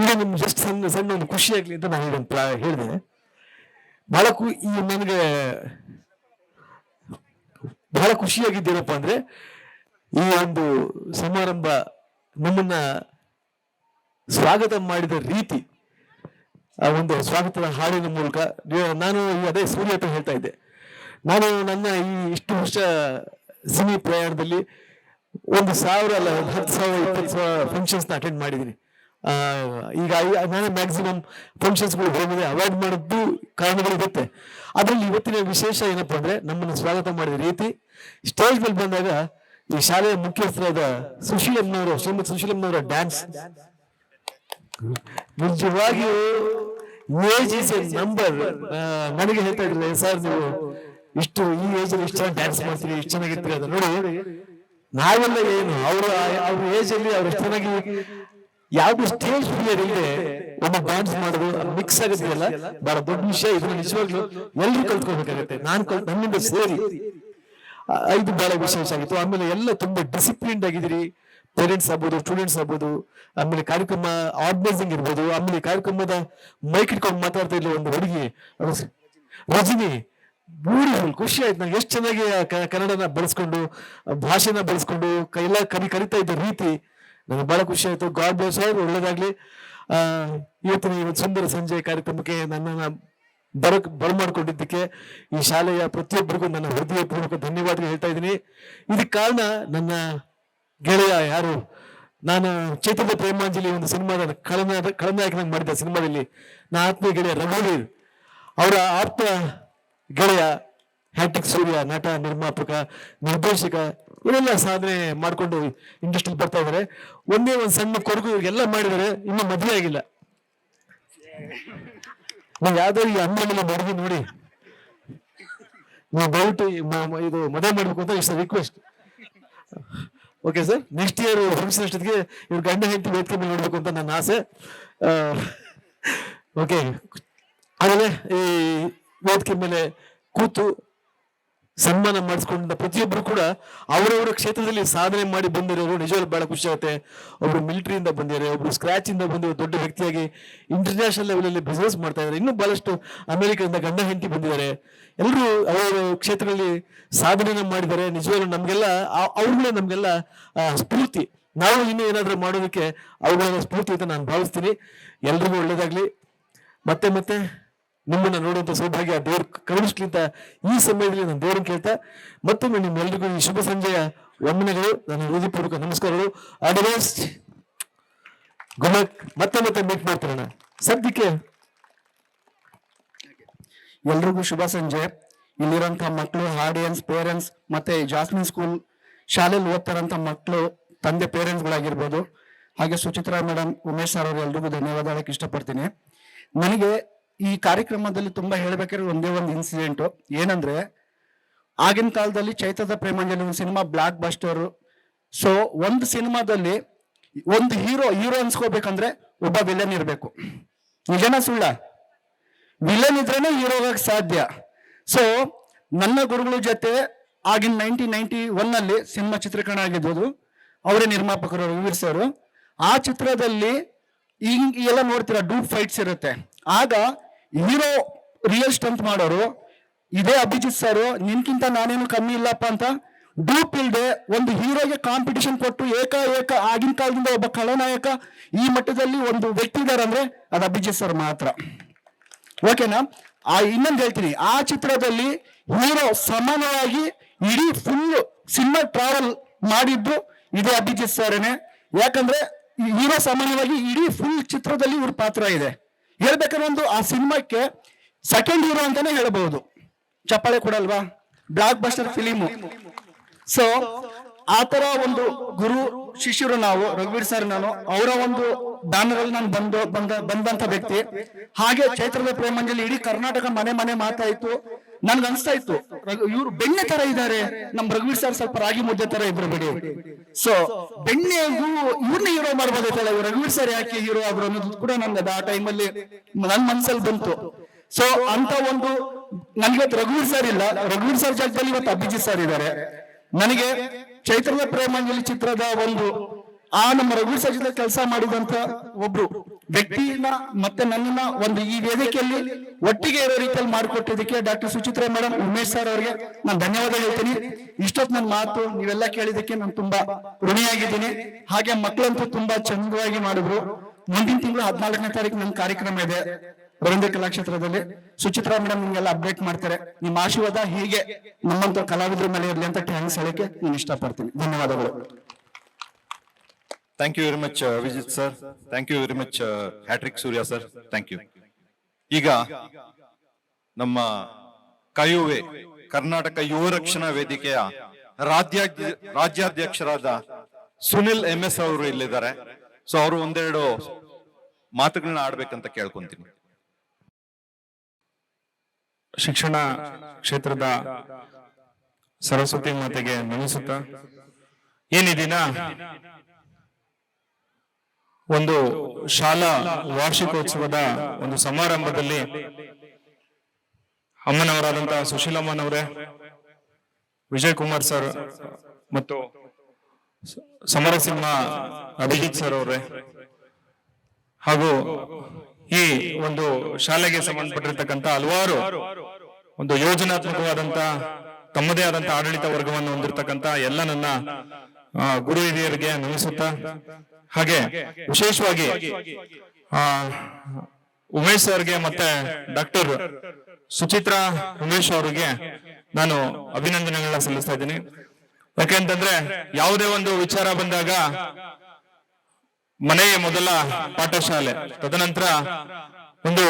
ಈಗ ನಿಮ್ಗೆ ಜಸ್ಟ್ ಸಣ್ಣ ಒಂದು ಖುಷಿ ಆಗ್ಲಿ ಅಂತ ನಾನು ಹೇಳಿದೆ. ನನಗೆ ಬಹಳ ಖುಷಿಯಾಗಿದ್ದೇನಪ್ಪ ಅಂದ್ರೆ ಈ ಒಂದು ಸಮಾರಂಭ ನಮ್ಮನ್ನ ಸ್ವಾಗತ ಮಾಡಿದ ರೀತಿ, ಆ ಒಂದು ಸ್ವಾಗತದ ಹಾಡಿನ ಮೂಲಕ. ನಾನು ಅದೇ ಸೂರ್ಯ ಅಂತ ಹೇಳ್ತಾ ಇದ್ದೆ. ನಾನು ನನ್ನ ಈ ಇಷ್ಟು ವರ್ಷ ಸಿನಿ ಪ್ರಯಾಣದಲ್ಲಿ 1,000 ಅಲ್ಲ 10,000 20,000 ಫಂಕ್ಷನ್ಸ್ನ ಅಟೆಂಡ್ ಮಾಡಿದ್ದೀನಿ. ಈಗ ನಾನೇ ಮ್ಯಾಕ್ಸಿಮಮ್ ಫಂಕ್ಷನ್ಸ್ಗಳು ಹೋಗಿದೆ. ಅವಾಯ್ಡ್ ಮಾಡಿದ್ದು ಕಾರಣಗಳಿರುತ್ತೆ. ಅದರಲ್ಲಿ ಇವತ್ತಿನ ವಿಶೇಷ ಏನಪ್ಪಾ ಅಂದ್ರೆ ನಮ್ಮನ್ನು ಸ್ವಾಗತ ಮಾಡಿದ ರೀತಿ. ಸ್ಟೇಜ್ ಮೇಲೆ ಬಂದಾಗ ಈ ಶಾಲೆಯ ಮುಖ್ಯಸ್ಥರಾದ ಶ್ರೀಮತಿ ಸುಶೀಲಮ್ಮನವರ ಡ್ಯಾನ್ಸ್ ನಿಜವಾಗಿಯೂ ಏಜ್ ಇಸ್ ಎ ನಂಬರ್. ನನಗೆ ಹೇಳ್ತಾ ಇದ್ರು, ಸರ್ ನೀವು ಈ ಏಜ್ ಅಲ್ಲಿ ಇಷ್ಟು ಚೆನ್ನಾಗಿ ಡ್ಯಾನ್ಸ್ ಮಾಡ್ತೀರಿ, ಇಷ್ಟು ಚೆನ್ನಾಗಿರ್ತೀರಿ ಅಂತ. ನೋಡಿ, ನಾವೆಲ್ಲ ಏನು ಅವ್ರ ಏಜ್ ಅಲ್ಲಿ ಅವ್ರು ಎಷ್ಟು ಚೆನ್ನಾಗಿ ಯಾವ್ದು ಸ್ಟೇಜ್ ಫಿಯರ್ ಇಲ್ಲದೆ ಒಬ್ಬ ಡ್ಯಾನ್ಸ್ ಮಾಡೋದು ಮಿಕ್ಸ್ ಆಗುತ್ತಲ್ಲ, ಬಹಳ ದೊಡ್ಡ ವಿಷಯ. ಇದನ್ನ ನಿಜವಾಗ್ಲೂ ಎಲ್ಲರೂ ಕಲ್ತ್ಕೊಳ್ಬೇಕಾಗತ್ತೆ. ನನ್ನಿಂದ ಸೇರಿ ಇದು ಬಹಳ ವಿಶೇಷ ಆಗಿತ್ತು. ಆಮೇಲೆ ಎಲ್ಲ ತುಂಬಾ ಡಿಸಿಪ್ಲಿನ್ಡ್ ಆಗಿದ್ದೀರಿ. ಪೇರೆಂಟ್ಸ್ ಆಗ್ಬೋದು, ಸ್ಟೂಡೆಂಟ್ಸ್ ಆಗ್ಬೋದು, ಆಮೇಲೆ ಕಾರ್ಯಕ್ರಮ ಆರ್ಗನೈಸಿಂಗ್ ಇರ್ಬೋದು, ಆಮೇಲೆ ಕಾರ್ಯಕ್ರಮದ ಮೈಕ್ ಇಟ್ಕೊಂಡು ಮಾತಾಡ್ತಾ ಇದ್ದ ಒಂದು ಹುಡುಗಿ ರಜನಿ, ಬ್ಯೂಟಿಫುಲ್. ಖುಷಿ ಆಯ್ತು ನಂಗೆ ಎಷ್ಟು ಚೆನ್ನಾಗಿ ಕನ್ನಡನ ಬಳಸ್ಕೊಂಡು, ಭಾಷೆನ ಬಳಸ್ಕೊಂಡು ಎಲ್ಲ ಕರಿತಾ ಇದ್ದ ರೀತಿ ನನಗೆ ಬಹಳ ಖುಷಿ ಆಯ್ತು. ಗಾಡ್ ಬ್ಲೆಸ್ ಆರ್, ಒಳ್ಳೇದಾಗ್ಲಿ. ಇವತ್ತಿನ ಈ ಒಂದು ಸುಂದರ ಸಂಜೆ ಕಾರ್ಯಕ್ರಮಕ್ಕೆ ನನ್ನನ್ನು ಬರಮಾಡ್ಕೊಂಡಿದ್ದಕ್ಕೆ ಈ ಶಾಲೆಯ ಪ್ರತಿಯೊಬ್ಬರಿಗೂ ನನ್ನ ಹೃದಯಪೂರ್ವಕ ಧನ್ಯವಾದ ಹೇಳ್ತಾ ಇದ್ದೀನಿ. ಇದಕ್ಕೆ ಕಾರಣ ನನ್ನ ಗೆಳೆಯ ಯಾರು ನಾನು ಚೈತನ್ಯ ಪ್ರೇಮಾಂಜಲಿ ಒಂದು ಸಿನಿಮಾದ ಖಳನಾಯಕನಾಗಿ ಮಾಡಿದ್ದ ಸಿನಿಮಾದಲ್ಲಿ ನಾ ಆತ್ಮೀಯ ಗೆಳೆಯ ರಘುವೀರ್ ಅವರ ಆಪ್ತ ಗೆಳೆಯ ಹ್ಯಾಟ್ರಿಕ್ ಸೂರ್ಯ, ನಟ, ನಿರ್ಮಾಪಕ, ನಿರ್ದೇಶಕ ಇವರೆಲ್ಲ ಸಾಧನೆ ಮಾಡ್ಕೊಂಡು ಇಂಡಸ್ಟ್ರಿಯಲ್ಲಿ ಬರ್ತಾ ಇದ್ದಾರೆ. ಒಂದೇ ಒಂದು ಸಣ್ಣ ಕೊರಗು ಎಲ್ಲ ಮಾಡಿದ್ದಾರೆ, ಇನ್ನೂ ಮದುವೆ ಆಗಿಲ್ಲ. ನೀವು ಯಾವ್ದಾದ್ರು ಈ ಅನ್ನ ಮೇಲೆ ಬರೆದು ನೋಡಿ, ನೀವು ದಯವಿಟ್ಟು ಇದು ಮದುವೆ ಮಾಡ್ಬೇಕು ಅಂತ ಇಷ್ಟ request. Okay sir, next year function ಅಷ್ಟೊತ್ತಿಗೆ ಇವ್ರು ಗಂಡ ಹೆಂಡತಿ ವೇದಿಕೆ ಮೇಲೆ ನೋಡ್ಬೇಕು ಅಂತ ನನ್ನ ಆಸೆ. ಓಕೆ, ಆಮೇಲೆ ಈ ವೇದಿಕೆ ಮೇಲೆ ಕೂತು ಸನ್ಮಾನ ಮಾಡಿಸ್ಕೊಂಡ ಪ್ರತಿಯೊಬ್ಬರು ಕೂಡ ಅವರವರ ಕ್ಷೇತ್ರದಲ್ಲಿ ಸಾಧನೆ ಮಾಡಿ ಬಂದಿರೋರು ನಿಜವಾಗ್ಲೂ ಬಹಳ ಖುಷಿ ಆಗುತ್ತೆ. ಒಬ್ರು ಮಿಲಿಟರಿಯಿಂದ ಬಂದಿದ್ದಾರೆ, ಒಬ್ರು ಸ್ಕ್ರಾಚ್ ಇಂದ ಬಂದಿರೋ ದೊಡ್ಡ ವ್ಯಕ್ತಿಯಾಗಿ ಇಂಟರ್ನ್ಯಾಷನಲ್ ಲೆವೆಲ್ ಅಲ್ಲಿ ಬಿಸ್ನೆಸ್ ಮಾಡ್ತಾ ಇದ್ದಾರೆ. ಇನ್ನೂ ಬಹಳಷ್ಟು ಅಮೆರಿಕದಿಂದ ಗಂಡ ಹೆಂಡತಿ ಬಂದಿದ್ದಾರೆ. ಎಲ್ಲರೂ ಅವರ ಕ್ಷೇತ್ರದಲ್ಲಿ ಸಾಧನೆಯನ್ನ ಮಾಡಿದ್ದಾರೆ. ನಿಜವಾಗ್ಲೂ ನಮ್ಗೆಲ್ಲ ಅವ್ರುಗಳೇ ನಮ್ಗೆಲ್ಲ ಸ್ಫೂರ್ತಿ. ನಾವು ಇನ್ನೂ ಏನಾದ್ರೂ ಮಾಡೋದಕ್ಕೆ ಅವುಗಳ ಸ್ಫೂರ್ತಿ ಅಂತ ನಾನು ಭಾವಿಸ್ತೀನಿ. ಎಲ್ರಿಗೂ ಒಳ್ಳೇದಾಗ್ಲಿ. ಮತ್ತೆ ಮತ್ತೆ ನಿಮ್ಮನ್ನ ನೋಡುವಂತ ಸೌಭಾಗ್ಯ ದೇವ್ರ ಕರುಣಿಸ್ಲಿಂತ ಈ ಸಮಯದಲ್ಲಿ ನಾನು ದೇವ್ರನ್ನ ಕೇಳ್ತಾ ಮತ್ತೊಮ್ಮೆ ನಿಮ್ಮೆಲ್ಲರಿಗೂ ಈ ಶುಭ ಸಂಜೆಯ ವಂದನೆಗಳು, ನನ್ನ ಹೃದಯಪೂರ್ವಕ ನಮಸ್ಕಾರಗಳು. All the best, good luck. ಮತ್ತೆ ಮತ್ತೆ ಮೀಟ್ ಮಾಡ್ತಾರಣ. ಸದ್ಯಕ್ಕೆ ಎಲ್ರಿಗೂ ಶುಭ ಸಂಜೆ. ಇಲ್ಲಿರೋಂಥ ಮಕ್ಕಳು, ಆಡಿಯನ್ಸ್, ಪೇರೆಂಟ್ಸ್, ಮತ್ತೆ ಜಾಸ್ಮಿನ್ ಸ್ಕೂಲ್ ಶಾಲೆಯಲ್ಲಿ ಓದ್ತಾರಂತ ಮಕ್ಕಳು, ತಂದೆ ಪೇರೆಂಟ್ಸ್ಗಳಾಗಿರ್ಬೋದು, ಹಾಗೆ ಸುಚಿತ್ರಾ ಮೇಡಮ್, ಉಮೇಶ್ ಸರ್ ಅವರು ಎಲ್ರಿಗೂ ಧನ್ಯವಾದ ಹೇಳಕ್ ಇಷ್ಟಪಡ್ತೀನಿ. ನನಗೆ ಈ ಕಾರ್ಯಕ್ರಮದಲ್ಲಿ ತುಂಬಾ ಹೇಳ್ಬೇಕಾದ್ರೆ ಒಂದೇ ಒಂದು ಇನ್ಸಿಡೆಂಟು ಏನಂದ್ರೆ, ಆಗಿನ ಕಾಲದಲ್ಲಿ ಚೈತ್ರದ ಪ್ರೇಮಾಂಜಲಿ ಒಂದು ಸಿನಿಮಾ ಬ್ಲಾಕ್ ಬಸ್ಟರ್. ಸೊ ಒಂದು ಸಿನಿಮಾದಲ್ಲಿ ಒಂದು ಹೀರೋ ಅನ್ಸ್ಕೋಬೇಕಂದ್ರೆ ಒಬ್ಬ ವಿಲನ್ ಇರಬೇಕು. ನಿಜನಾ ಸುಳ್ಳ? ವಿಲನ್ ಇದ್ರೇನೆ ಹೀರೋಗಕ್ಕೆ ಸಾಧ್ಯ. ಸೊ ನನ್ನ ಗುರುಗಳ ಜೊತೆ ಆಗಿನ 1991 ಸಿನಿಮಾ ಚಿತ್ರೀಕರಣ ಆಗಿದ್ದು, ಅವರೇ ನಿರ್ಮಾಪಕರು ರಘುವೀರ್ ಸರ್. ಆ ಚಿತ್ರದಲ್ಲಿ ಎಲ್ಲ ನೋಡ್ತೀರಾ, ಡೂಪ್ ಫೈಟ್ಸ್ ಇರುತ್ತೆ. ಆಗ ಹೀರೋ ರಿಯಲ್ ಸ್ಟಂಟ್ ಮಾಡೋರು ಇದೇ ಅಭಿಜಿತ್ ಸರ್, ನಿನ್ಕಿಂತ ನಾನೇನು ಕಮ್ಮಿ ಇಲ್ಲಪ್ಪ ಅಂತ ಡೂಪ್ ಇಲ್ದೆ ಒಂದು ಹೀರೋಗೆ ಕಾಂಪಿಟಿಷನ್ ಕೊಟ್ಟು ಏಕ ಆಗಿನ ಕಾಲದಿಂದ ಒಬ್ಬ ಖಳನಾಯಕ ಈ ಮಟ್ಟದಲ್ಲಿ ಒಂದು ವ್ಯಕ್ತಿ ಇದ್ದಾರೆ ಅಂದ್ರೆ ಅದು ಅಭಿಜಿತ್ ಸರ್ ಮಾತ್ರ. ಓಕೆನಾ? ಇನ್ನೊಂದು ಹೇಳ್ತೀನಿ, ಆ ಚಿತ್ರದಲ್ಲಿ ಹೀರೋ ಸಮಾನವಾಗಿ ಇಡೀ ಫುಲ್ ಸಿನಿಮಾ ಟ್ರಾವೆಲ್ ಮಾಡಿದ್ದು ಇದೇ ಅಭಿಜಿತ್ ಸರ್ನೇ. ಯಾಕಂದ್ರೆ ಹೀರೋ ಸಾಮಾನ್ಯವಾಗಿ ಇಡೀ ಫುಲ್ ಚಿತ್ರದಲ್ಲಿ ಇವ್ರ ಪಾತ್ರ ಇದೆ. ಹೇಳ್ಬೇಕಂದ್ರೆ ಒಂದು ಆ ಸಿನಿಮಾಕ್ಕೆ ಸೆಕೆಂಡ್ ಹೀರೋ ಅಂತಾನೆ ಹೇಳಬಹುದು. ಚಪ್ಪಾಳೆ ಕೊಡಲ್ವಾ? Blockbuster film. ಸೊ ಆತರ ಒಂದು ಗುರು ಶಿಷ್ಯರು ನಾವು, ರಘುವೀರ್ ಸರ್ ನಾನು, ಅವರ ಒಂದು ಬ್ಯಾನರ್ ಅಲ್ಲಿ ನಾನು ಬಂದಂತ ವ್ಯಕ್ತಿ. ಹಾಗೆ ಚೈತ್ರದ ಪ್ರೇಮಾಂಜಲಿ ಇಡೀ ಕರ್ನಾಟಕ ಮನೆ ಮಾತಾಯ್ತು. ನನ್ಗೆ ಅನ್ಸ್ತಾ ಇತ್ತು, ಇವ್ರು ಬೆಣ್ಣೆ ತರ ಇದ್ದಾರೆ, ನಮ್ ರಘುವೀರ್ ಸರ್ ಸ್ವಲ್ಪ ರಾಗಿ ಮುದ್ದೆ ತರ ಇದ್ರು ಬಿಡಿ. ಸೊ ಬೆಣ್ಣೆ ಇವ್ರನ್ನ ಹೀರೋ ಮಾಡ್ಬೋದೈತಲ್ಲ, ಇವ್ರು ರಘುವೀರ್ ಸರ್ ಯಾಕೆ ಹೀರೋ ಆದ್ರು ಅನ್ನೋದು ಕೂಡ ನನ್ಗೆ ಆ ಟೈಮಲ್ಲಿ ನನ್ ಮನ್ಸಲ್ಲಿ ಬಂತು. ಸೊ ಅಂತ ಒಂದು ನನ್ಗೆ ರಘುವೀರ್ ಸರ್ ಇಲ್ಲ, ರಘುವೀರ್ ಸರ್ ಜಾಗದಲ್ಲಿ ಇವತ್ತು ಅಭಿಜಿತ್ ಸರ್ ಇದ್ದಾರೆ. ನನಗೆ ಚೈತ್ರದ ಪ್ರೇಮಾಂಜಲಿ ಚಿತ್ರದ ಒಂದು ನಮ್ಮ ರಘುವೀರ್ ಸರ್ ಜೊತೆ ಕೆಲಸ ಮಾಡಿದಂತ ಒಬ್ರು ವ್ಯಕ್ತಿನ ಮತ್ತೆ ನನ್ನನ್ನ ಒಂದು ಈ ವೇದಿಕೆಯಲ್ಲಿ ಒಟ್ಟಿಗೆ ಇರೋ ರೀತಿಯಲ್ಲಿ ಮಾಡಿಕೊಟ್ಟಿದ್ದಕ್ಕೆ doctor Suchitra madam, Umesh sir ಅವರಿಗೆ ನಾನು ಧನ್ಯವಾದ ಹೇಳ್ತೀನಿ. ಇಷ್ಟೊತ್ತು ನನ್ನ ಮಾತು ನೀವೆಲ್ಲ ಕೇಳಿದಕ್ಕೆ ನಾನು ತುಂಬಾ ಋಣಿಯಾಗಿದ್ದೀನಿ. ಹಾಗೆ ಮಕ್ಕಳಂತೂ ತುಂಬಾ ಚಂದವಾಗಿ ಮಾಡಿದ್ರು. ಮುಂದಿನ ತಿಂಗಳು 14ನೇ ತಾರೀಕು ನನ್ನ ಕಾರ್ಯಕ್ರಮ ಇದೆ ವರಂದೆ ಕಲಾಕ್ಷೇತ್ರದಲ್ಲಿ. ಸುಚಿತ್ರಾ ಮೇಡಮ್ ನಿಮ್ಗೆಲ್ಲ ಅಪ್ಡೇಟ್ ಮಾಡ್ತಾರೆ. ನಿಮ್ಮ ಆಶೀರ್ವಾದ ಹೀಗೆ ನಮ್ಮಂತ ಕಲಾವಿದರ ಮೇಲೆ ಇರಲಿ ಅಂತ ಥ್ಯಾಂಕ್ಸ್ ಹೇಳಕ್ಕೆ ನಾನು ಇಷ್ಟಪಡ್ತೀನಿ. ಧನ್ಯವಾದಗಳು. Thank you very much Abhijit sir. Thank you very much hattrick Surya sir. Thank you. ಈಗ ನಮ್ಮ ಕಯುವೆ ಕರ್ನಾಟಕ ಯುವ ರಕ್ಷಣಾ ವೇದಿಕೆಯ ರಾಜ್ಯಾಧ್ಯಕ್ಷರಾದ ಸುನಿಲ್ MS ಅವರು ಇಲ್ಲಿದ್ದಾರೆ. ಸೊ ಅವರು ಒಂದೆರಡು ಮಾತುಗಳನ್ನ ಆಡ್ಬೇಕಂತ ಕೇಳ್ಕೊಂತೀನಿ. ಶಿಕ್ಷಣ ಕ್ಷೇತ್ರದ ಸರಸ್ವತಿ ಮಾತೆಗೆ ನಮಿಸುತ್ತಾ, ಏನಿದಿನ ಒಂದು ಶಾಲಾ ವಾರ್ಷಿಕೋತ್ಸವದ ಒಂದು ಸಮಾರಂಭದಲ್ಲಿ ಅಮ್ಮನವರಾದಂತಹ ಸುಶೀಲಮ್ಮನವರೇ, ವಿಜಯ್ ಕುಮಾರ್ ಸರ್ ಮತ್ತು ಸಮರಸಿಂಹ ಅಭಿಜಿತ್ ಸರ್ ಅವರೇ, ಹಾಗೂ ಈ ಒಂದು ಶಾಲೆಗೆ ಸಂಬಂಧಪಟ್ಟಿರ್ತಕ್ಕಂಥ ಹಲವಾರು ಒಂದು ಯೋಜನಾತ್ಮಕವಾದಂತ ತಮ್ಮದೇ ಆದಂತಹ ಆಡಳಿತ ವರ್ಗವನ್ನು ಹೊಂದಿರತಕ್ಕಂತ ಎಲ್ಲ ನನ್ನ ಗುರು ಹಿರಿಯರಿಗೆ ನಮಿಸುತ್ತಾ, ಹಾಗೆ ವಿಶೇಷವಾಗಿ ಉಮೇಶ್ ಸರ್ಗೆ ಮತ್ತೆ ಡಾಕ್ಟರ್ ಸುಚಿತ್ರಾ ಉಮೇಶ್ ಅವರಿಗೆ ನಾನು ಅಭಿನಂದನೆಗಳನ್ನ ಸಲ್ಲಿಸ್ತಾ ಇದ್ದೀನಿ. ಯಾಕೆಂತಂದ್ರೆ ಯಾವುದೇ ಒಂದು ವಿಚಾರ ಬಂದಾಗ ಮನೆಯೇ ಮೊದಲ ಪಾಠಶಾಲೆ. ತದನಂತರ ಒಂದು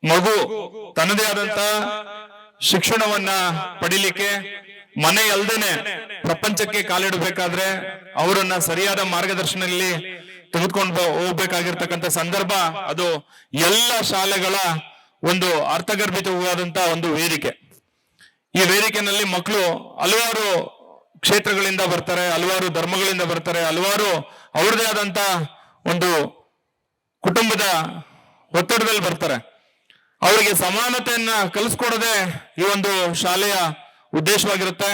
ಮಗು ತನ್ನದೇ ಆದಂತ ಶಿಕ್ಷಣವನ್ನ ಪಡಿಲಿಕ್ಕೆ ಮನೆ ಅಲ್ದೇನೆ ಪ್ರಪಂಚಕ್ಕೆ ಕಾಲಿಡಬೇಕಾದ್ರೆ ಅವರನ್ನ ಸರಿಯಾದ ಮಾರ್ಗದರ್ಶನದಲ್ಲಿ ತೆಗೆದುಕೊಂಡು ಹೋಗ್ಬೇಕಾಗಿರ್ತಕ್ಕಂಥ ಸಂದರ್ಭ ಅದು ಎಲ್ಲ ಶಾಲೆಗಳ ಒಂದು ಅರ್ಥಗರ್ಭಿತವಾದಂತ ಒಂದು ವೇದಿಕೆ. ಈ ವೇದಿಕೆಯಲ್ಲಿ ಮಕ್ಕಳು ಹಲವಾರು ಕ್ಷೇತ್ರಗಳಿಂದ ಬರ್ತಾರೆ, ಹಲವಾರು ಧರ್ಮಗಳಿಂದ ಬರ್ತಾರೆ, ಹಲವಾರು ಅವ್ರದೇ ಆದಂತ ಒಂದು ಕುಟುಂಬದ ಒತ್ತಡದಲ್ಲಿ ಬರ್ತಾರೆ. ಅವರಿಗೆ ಸಮಾನತೆಯನ್ನ ಕಲಿಸ್ಕೊಡೋದೇ ಈ ಒಂದು ಶಾಲೆಯ ಉದ್ದೇಶವಾಗಿರುತ್ತೆ.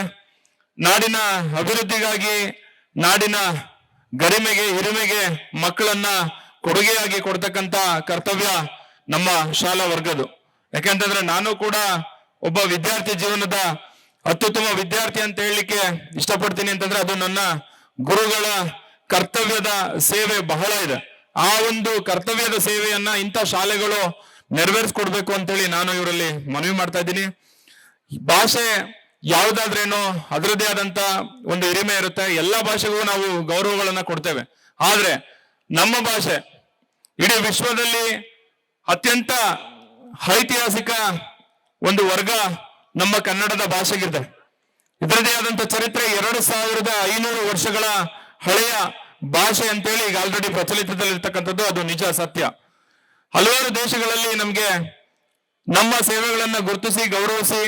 ನಾಡಿನ ಅಭಿವೃದ್ಧಿಗಾಗಿ, ನಾಡಿನ ಗರಿಮೆಗೆ ಹಿರಿಮೆಗೆ ಮಕ್ಕಳನ್ನ ಕೊಡುಗೆಯಾಗಿ ಕೊಡ್ತಕ್ಕಂತ ಕರ್ತವ್ಯ ನಮ್ಮ ಶಾಲಾ ವರ್ಗದ್ದು. ಯಾಕೆಂತಂದ್ರೆ ನಾನು ಕೂಡ ಒಬ್ಬ ವಿದ್ಯಾರ್ಥಿ ಜೀವನದ ಅತ್ಯುತ್ತಮ ವಿದ್ಯಾರ್ಥಿ ಅಂತ ಹೇಳಲಿಕ್ಕೆ ಇಷ್ಟಪಡ್ತೀನಿ. ಅಂತಂದ್ರೆ ಅದು ನನ್ನ ಗುರುಗಳ ಕರ್ತವ್ಯದ ಸೇವೆ ಬಹಳ ಇದೆ. ಆ ಒಂದು ಕರ್ತವ್ಯದ ಸೇವೆಯನ್ನ ಇಂಥ ಶಾಲೆಗಳು ನೆರವೇರಿಸ್ಕೊಡ್ಬೇಕು ಅಂತೇಳಿ ನಾನು ಇವರಲ್ಲಿ ಮನವಿ ಮಾಡ್ತಾ ಇದ್ದೀನಿ. ಭಾಷೆ ಯಾವುದಾದ್ರೇನೋ ಅದರದ್ದೇ ಆದಂತ ಒಂದು ಹಿರಿಮೆ ಇರುತ್ತೆ. ಎಲ್ಲಾ ಭಾಷೆಗೂ ನಾವು ಗೌರವಗಳನ್ನ ಕೊಡ್ತೇವೆ. ಆದ್ರೆ ನಮ್ಮ ಭಾಷೆ ಇಡೀ ವಿಶ್ವದಲ್ಲಿ ಅತ್ಯಂತ ಐತಿಹಾಸಿಕ ಒಂದು ವರ್ಗ ನಮ್ಮ ಕನ್ನಡದ ಭಾಷೆಗಿದೆ. ಇದರದೇ ಆದಂತ ಚರಿತ್ರೆ 2500 ವರ್ಷಗಳ ಹಳೆಯ ಭಾಷೆ ಅಂತೇಳಿ ಈಗ ಆಲ್ರೆಡಿ ಪ್ರಚಲಿತದಲ್ಲಿರ್ತಕ್ಕಂಥದ್ದು, ಅದು ನಿಜ ಸತ್ಯ. ಹಲವಾರು ದೇಶಗಳಲ್ಲಿ ನಮ್ಗೆ ನಮ್ಮ ಸೇವೆಗಳನ್ನ ಗುರುತಿಸಿ ಗೌರವಿಸಿ,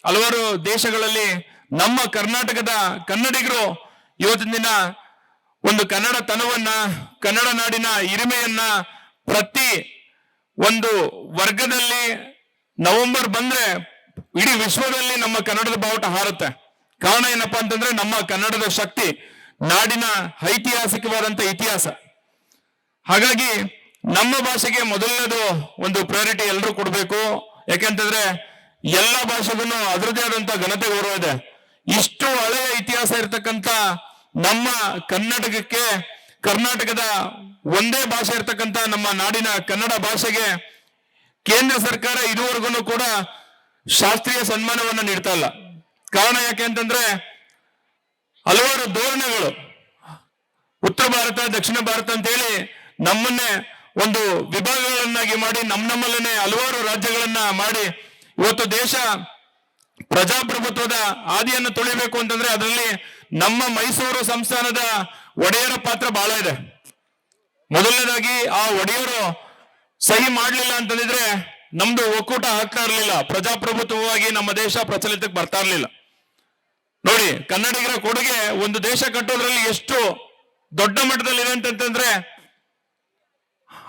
ಹಲವಾರು ದೇಶಗಳಲ್ಲಿ ನಮ್ಮ ಕರ್ನಾಟಕದ ಕನ್ನಡಿಗರು ಇವತ್ತಿನ ದಿನ ಒಂದು ಕನ್ನಡ ತನವನ್ನ, ಕನ್ನಡ ನಾಡಿನ ಹಿರಿಮೆಯನ್ನ ಪ್ರತಿ ಒಂದು ವರ್ಗದಲ್ಲಿ ನವೆಂಬರ್ ಬಂದ್ರೆ ಇಡೀ ವಿಶ್ವದಲ್ಲಿ ನಮ್ಮ ಕನ್ನಡದ ಬಾವುಟ ಹಾರುತ್ತೆ. ಕಾರಣ ಏನಪ್ಪಾ ಅಂತಂದ್ರೆ ನಮ್ಮ ಕನ್ನಡದ ಶಕ್ತಿ, ನಾಡಿನ ಐತಿಹಾಸಿಕವಾದಂತ ಇತಿಹಾಸ. ಹಾಗಾಗಿ ನಮ್ಮ ಭಾಷೆಗೆ ಮೊದಲನೇದು ಒಂದು ಪ್ರಯಾರಿಟಿ ಎಲ್ಲರೂ ಕೊಡ್ಬೇಕು. ಯಾಕೆಂತಂದ್ರೆ ಎಲ್ಲ ಭಾಷೆಗೂ ಅದರದೇ ಆದಂತ ಘನತೆ ಗೌರವ ಇದೆ. ಇಷ್ಟು ಹಳೆಯ ಇತಿಹಾಸ ಇರ್ತಕ್ಕಂಥ ನಮ್ಮ ಕರ್ನಾಟಕಕ್ಕೆ, ಕರ್ನಾಟಕದ ಒಂದೇ ಭಾಷೆ ಇರ್ತಕ್ಕಂಥ ನಮ್ಮ ನಾಡಿನ ಕನ್ನಡ ಭಾಷೆಗೆ ಕೇಂದ್ರ ಸರ್ಕಾರ ಇದುವರೆಗೂ ಕೂಡ ಶಾಸ್ತ್ರೀಯ ಸನ್ಮಾನವನ್ನ ನೀಡ್ತಾ ಇಲ್ಲ. ಕಾರಣ ಯಾಕೆ ಅಂತಂದ್ರೆ ಹಲವಾರು ಧೋರಣೆಗಳು, ಉತ್ತರ ಭಾರತ, ದಕ್ಷಿಣ ಭಾರತ ಅಂತ ಹೇಳಿ ನಮ್ಮನ್ನೇ ಒಂದು ವಿಭಾಗಗಳನ್ನಾಗಿ ಮಾಡಿ ನಮ್ಮಲ್ಲೇ ಹಲವಾರು ರಾಜ್ಯಗಳನ್ನ ಮಾಡಿ ಇವತ್ತು ದೇಶ ಪ್ರಜಾಪ್ರಭುತ್ವದ ಹಾದಿಯನ್ನು ತುಳಿಬೇಕು ಅಂತಂದ್ರೆ ಅದರಲ್ಲಿ ನಮ್ಮ ಮೈಸೂರು ಸಂಸ್ಥಾನದ ಒಡೆಯರ ಪಾತ್ರ ಬಹಳ ಇದೆ. ಮೊದಲನೇದಾಗಿ ಆ ಒಡೆಯರು ಸಹಿ ಮಾಡ್ಲಿಲ್ಲ ಅಂತಂದಿದ್ರೆ ನಮ್ದು ಒಕ್ಕೂಟ ಆಗ್ತಾ ಇರ್ಲಿಲ್ಲ, ಪ್ರಜಾಪ್ರಭುತ್ವವಾಗಿ ನಮ್ಮ ದೇಶ ಪ್ರಚಲಿತಕ್ಕೆ ಬರ್ತಾ ಇರ್ಲಿಲ್ಲ. ನೋಡಿ, ಕನ್ನಡಿಗರ ಕೊಡುಗೆ ಒಂದು ದೇಶ ಕಟ್ಟೋದ್ರಲ್ಲಿ ಎಷ್ಟು ದೊಡ್ಡ ಮಟ್ಟದಲ್ಲಿದೆ ಅಂತಂದ್ರೆ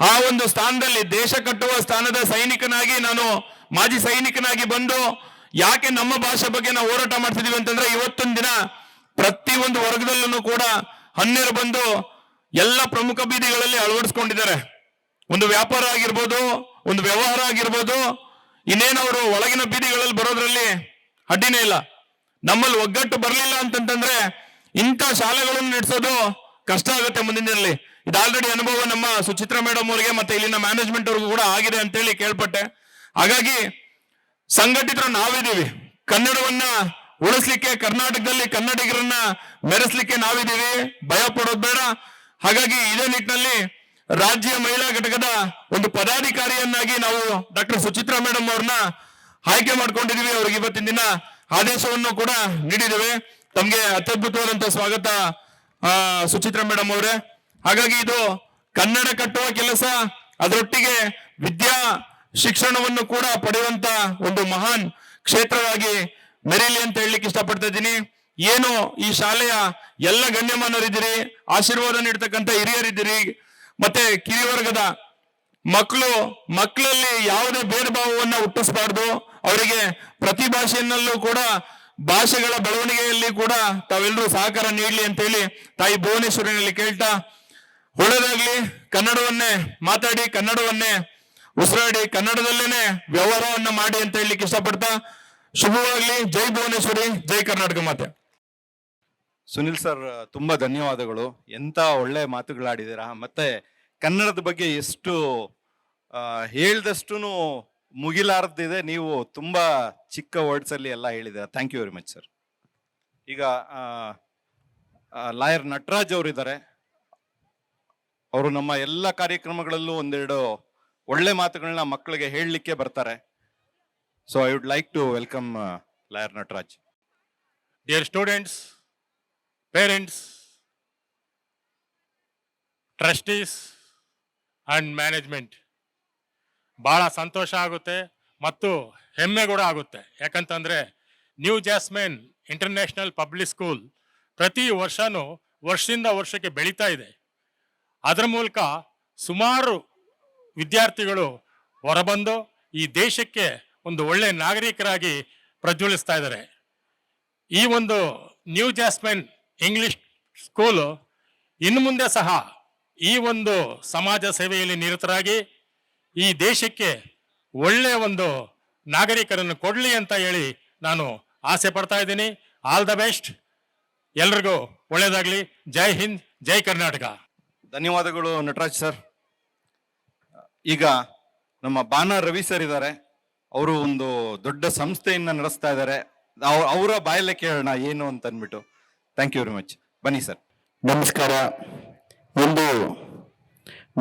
ಆ ಒಂದು ಸ್ಥಾನದಲ್ಲಿ, ದೇಶ ಕಟ್ಟುವ ಸ್ಥಾನದ ಸೈನಿಕನಾಗಿ, ನಾನು ಮಾಜಿ ಸೈನಿಕನಾಗಿ ಬಂದು ಯಾಕೆ ನಮ್ಮ ಭಾಷೆ ಬಗ್ಗೆ ನಾವು ಹೋರಾಟ ಮಾಡ್ತಿದೀವಿ ಅಂತಂದ್ರೆ ಇವತ್ತೊಂದು ದಿನ ಪ್ರತಿ ಒಂದು ವರ್ಗದಲ್ಲೂ ಕೂಡ ಹನ್ನೆರಡು ಬಂದು ಎಲ್ಲ ಪ್ರಮುಖ ಬೀದಿಗಳಲ್ಲಿ ಅಳವಡಿಸ್ಕೊಂಡಿದ್ದಾರೆ. ಒಂದು ವ್ಯಾಪಾರ ಆಗಿರ್ಬೋದು, ಒಂದು ವ್ಯವಹಾರ ಆಗಿರ್ಬೋದು, ಇನ್ನೇನವರು ಒಳಗಿನ ಬೀದಿಗಳಲ್ಲಿ ಬರೋದ್ರಲ್ಲಿ ಅಡ್ಡಿನೇ ಇಲ್ಲ. ನಮ್ಮಲ್ಲಿ ಒಗ್ಗಟ್ಟು ಬರಲಿಲ್ಲ ಅಂತಂತಂದ್ರೆ ಇಂಥ ಶಾಲೆಗಳನ್ನು ನಡೆಸೋದು ಕಷ್ಟ ಆಗುತ್ತೆ ಮುಂದಿನ ದಿನದಲ್ಲಿ. ಇದು ಆಲ್ರೆಡಿ ಅನುಭವ ನಮ್ಮ ಸುಚಿತ್ರಾ ಮೇಡಮ್ ಅವರಿಗೆ ಮತ್ತೆ ಇಲ್ಲಿನ ಮ್ಯಾನೇಜ್ಮೆಂಟ್ ಅವ್ರಿಗೂ ಕೂಡ ಆಗಿದೆ ಅಂತೇಳಿ ಕೇಳ್ಪಟ್ಟೆ. ಹಾಗಾಗಿ ಸಂಘಟಿತರು ನಾವಿದ್ದೀವಿ. ಕನ್ನಡವನ್ನ ಉಳಿಸ್ಲಿಕ್ಕೆ, ಕರ್ನಾಟಕದಲ್ಲಿ ಕನ್ನಡಿಗರನ್ನ ಮೆರೆಸ್ಲಿಕ್ಕೆ ನಾವಿದ್ದೀವಿ. ಭಯ ಪಡೋದು ಬೇಡ. ಹಾಗಾಗಿ ಇದೇ ನಿಟ್ಟಿನಲ್ಲಿ ರಾಜ್ಯ ಮಹಿಳಾ ಘಟಕದ ಒಂದು ಪದಾಧಿಕಾರಿಯನ್ನಾಗಿ ನಾವು ಡಾಕ್ಟರ್ ಸುಚಿತ್ರಾ ಮೇಡಮ್ ಅವ್ರನ್ನ ಆಯ್ಕೆ ಮಾಡ್ಕೊಂಡಿದೀವಿ. ಅವ್ರಿಗೆ ಇವತ್ತಿನ ದಿನ ಆದೇಶವನ್ನು ಕೂಡ ನೀಡಿದ್ದೇವೆ. ತಮ್ಗೆ ಅತ್ಯದ್ಭುತವಾದಂತ ಸ್ವಾಗತ ಸುಚಿತ್ರಾ ಮೇಡಮ್ ಅವರೇ. ಹಾಗಾಗಿ ಇದು ಕನ್ನಡ ಕಟ್ಟುವ ಕೆಲಸ, ಅದರೊಟ್ಟಿಗೆ ವಿದ್ಯಾ ಶಿಕ್ಷಣವನ್ನು ಕೂಡ ಪಡೆಯುವಂತ ಒಂದು ಮಹಾನ್ ಕ್ಷೇತ್ರವಾಗಿ ಮೆರೀಲಿ ಅಂತ ಹೇಳಲಿಕ್ಕೆ ಇಷ್ಟಪಡ್ತಾ ಇದ್ದೀನಿ. ಏನು ಈ ಶಾಲೆಯ ಎಲ್ಲ ಗಣ್ಯಮಾನರಿದ್ದೀರಿ, ಆಶೀರ್ವಾದ ನೀಡ್ತಕ್ಕಂಥ ಹಿರಿಯರಿದ್ದೀರಿ, ಮತ್ತೆ ಕಿರಿವರ್ಗದ ಮಕ್ಕಳಲ್ಲಿ ಯಾವುದೇ ಭೇದ ಭಾವವನ್ನ ಹುಟ್ಟಿಸಬಾರ್ದು. ಅವರಿಗೆ ಪ್ರತಿ ಭಾಷೆಯಲ್ಲೂ ಕೂಡ ಭಾಷೆಗಳ ಬೆಳವಣಿಗೆಯಲ್ಲಿ ಕೂಡ ತಾವೆಲ್ಲರೂ ಸಹಕಾರ ನೀಡಲಿ ಅಂತ ಹೇಳಿ ತಾಯಿ ಭುವನೇಶ್ವರಿನಲ್ಲಿ ಕೇಳ್ತಾ, ಒಳ್ಳೆದಾಗ್ಲಿ. ಕನ್ನಡವನ್ನೇ ಮಾತಾಡಿ, ಕನ್ನಡವನ್ನೇ ಉಸಿರಾಡಿ, ಕನ್ನಡದಲ್ಲೇನೆ ವ್ಯವಹಾರವನ್ನ ಮಾಡಿ ಅಂತ ಹೇಳಲಿಕ್ಕೆ ಇಷ್ಟಪಡ್ತಾ, ಶುಭವಾಗ್ಲಿ. ಜೈ ಭುವನೇಶ್ವರಿ, ಜೈ ಕರ್ನಾಟಕ ಮಾತೆ. ಸುನಿಲ್ ಸರ್, ತುಂಬಾ ಧನ್ಯವಾದಗಳು. ಎಂತ ಒಳ್ಳೆ ಮಾತುಗಳಾಡಿದ್ದೀರಾ. ಮತ್ತೆ ಕನ್ನಡದ ಬಗ್ಗೆ ಎಷ್ಟು ಹೇಳ್ದಷ್ಟು ಮುಗಿಲಾರದಿದೆ. ನೀವು ತುಂಬಾ ಚಿಕ್ಕ ವರ್ಡ್ಸ್ ಅಲ್ಲಿ ಎಲ್ಲ ಹೇಳಿದ್ದೀರಾ. Thank you very much sir. ಈಗ ಲಾಯರ್ ನಟರಾಜ್ ಅವರಿದ್ದಾರೆ. ಅವರು ನಮ್ಮ ಎಲ್ಲ ಕಾರ್ಯಕ್ರಮಗಳಲ್ಲೂ ಒಂದೆರಡು ಒಳ್ಳೆ ಮಾತುಗಳನ್ನ ಮಕ್ಕಳಿಗೆ ಹೇಳಲಿಕ್ಕೆ ಬರ್ತಾರೆ. So I would like to welcome lawyer Nataraj. Dear students, parents, trustees and management, ಭಾಳ ಸಂತೋಷ ಆಗುತ್ತೆ ಮತ್ತು ಹೆಮ್ಮೆ ಕೂಡ ಆಗುತ್ತೆ. ಯಾಕಂತಂದರೆ new Jasmine international public school ಪ್ರತಿ ವರ್ಷವೂ ವರ್ಷದಿಂದ ವರ್ಷಕ್ಕೆ ಬೆಳೀತಾ ಇದೆ. ಅದರ ಮೂಲಕ ಸುಮಾರು ವಿದ್ಯಾರ್ಥಿಗಳು ಹೊರಬಂದು ಈ ದೇಶಕ್ಕೆ ಒಂದು ಒಳ್ಳೆಯ ನಾಗರಿಕರಾಗಿ ಪ್ರಜ್ವಲಿಸ್ತಾ ಇದ್ದಾರೆ. ಈ ಒಂದು ನ್ಯೂ ಜಾಸ್ಮಿನ್ ಇಂಗ್ಲಿಷ್ ಸ್ಕೂಲು ಇನ್ನು ಮುಂದೆ ಸಹ ಈ ಒಂದು ಸಮಾಜ ಸೇವೆಯಲ್ಲಿ ನಿರತರಾಗಿ ಈ ದೇಶಕ್ಕೆ ಒಳ್ಳೆಯ ಒಂದು ನಾಗರಿಕರನ್ನು ಕೊಡಲಿ ಅಂತ ಹೇಳಿ ನಾನು ಆಸೆ ಪಡ್ತಾ ಇದ್ದೀನಿ. ಆಲ್ ದ ಬೆಸ್ಟ್, ಎಲ್ರಿಗೂ ಒಳ್ಳೆಯದಾಗಲಿ. ಜೈ ಹಿಂದ್, ಜೈ ಕರ್ನಾಟಕ. ಧನ್ಯವಾದಗಳು ನಟರಾಜ್ ಸರ್. ಈಗ ನಮ್ಮ ಬಾನ ರವಿ ಸರ್ ಇದ್ದಾರೆ. ಅವರು ಒಂದು ದೊಡ್ಡ ಸಂಸ್ಥೆಯನ್ನ ನಡೆಸ್ತಾ ಇದ್ದಾರೆ. ಅವರ ಬಾಯಲ್ಲೇ ಕೇಳೋಣ ಏನು ಅಂತ ಅಂದ್ಬಿಟ್ಟು. Thank you very much. ಬನ್ನಿ ಸರ್. ನಮಸ್ಕಾರ. ಇಂದು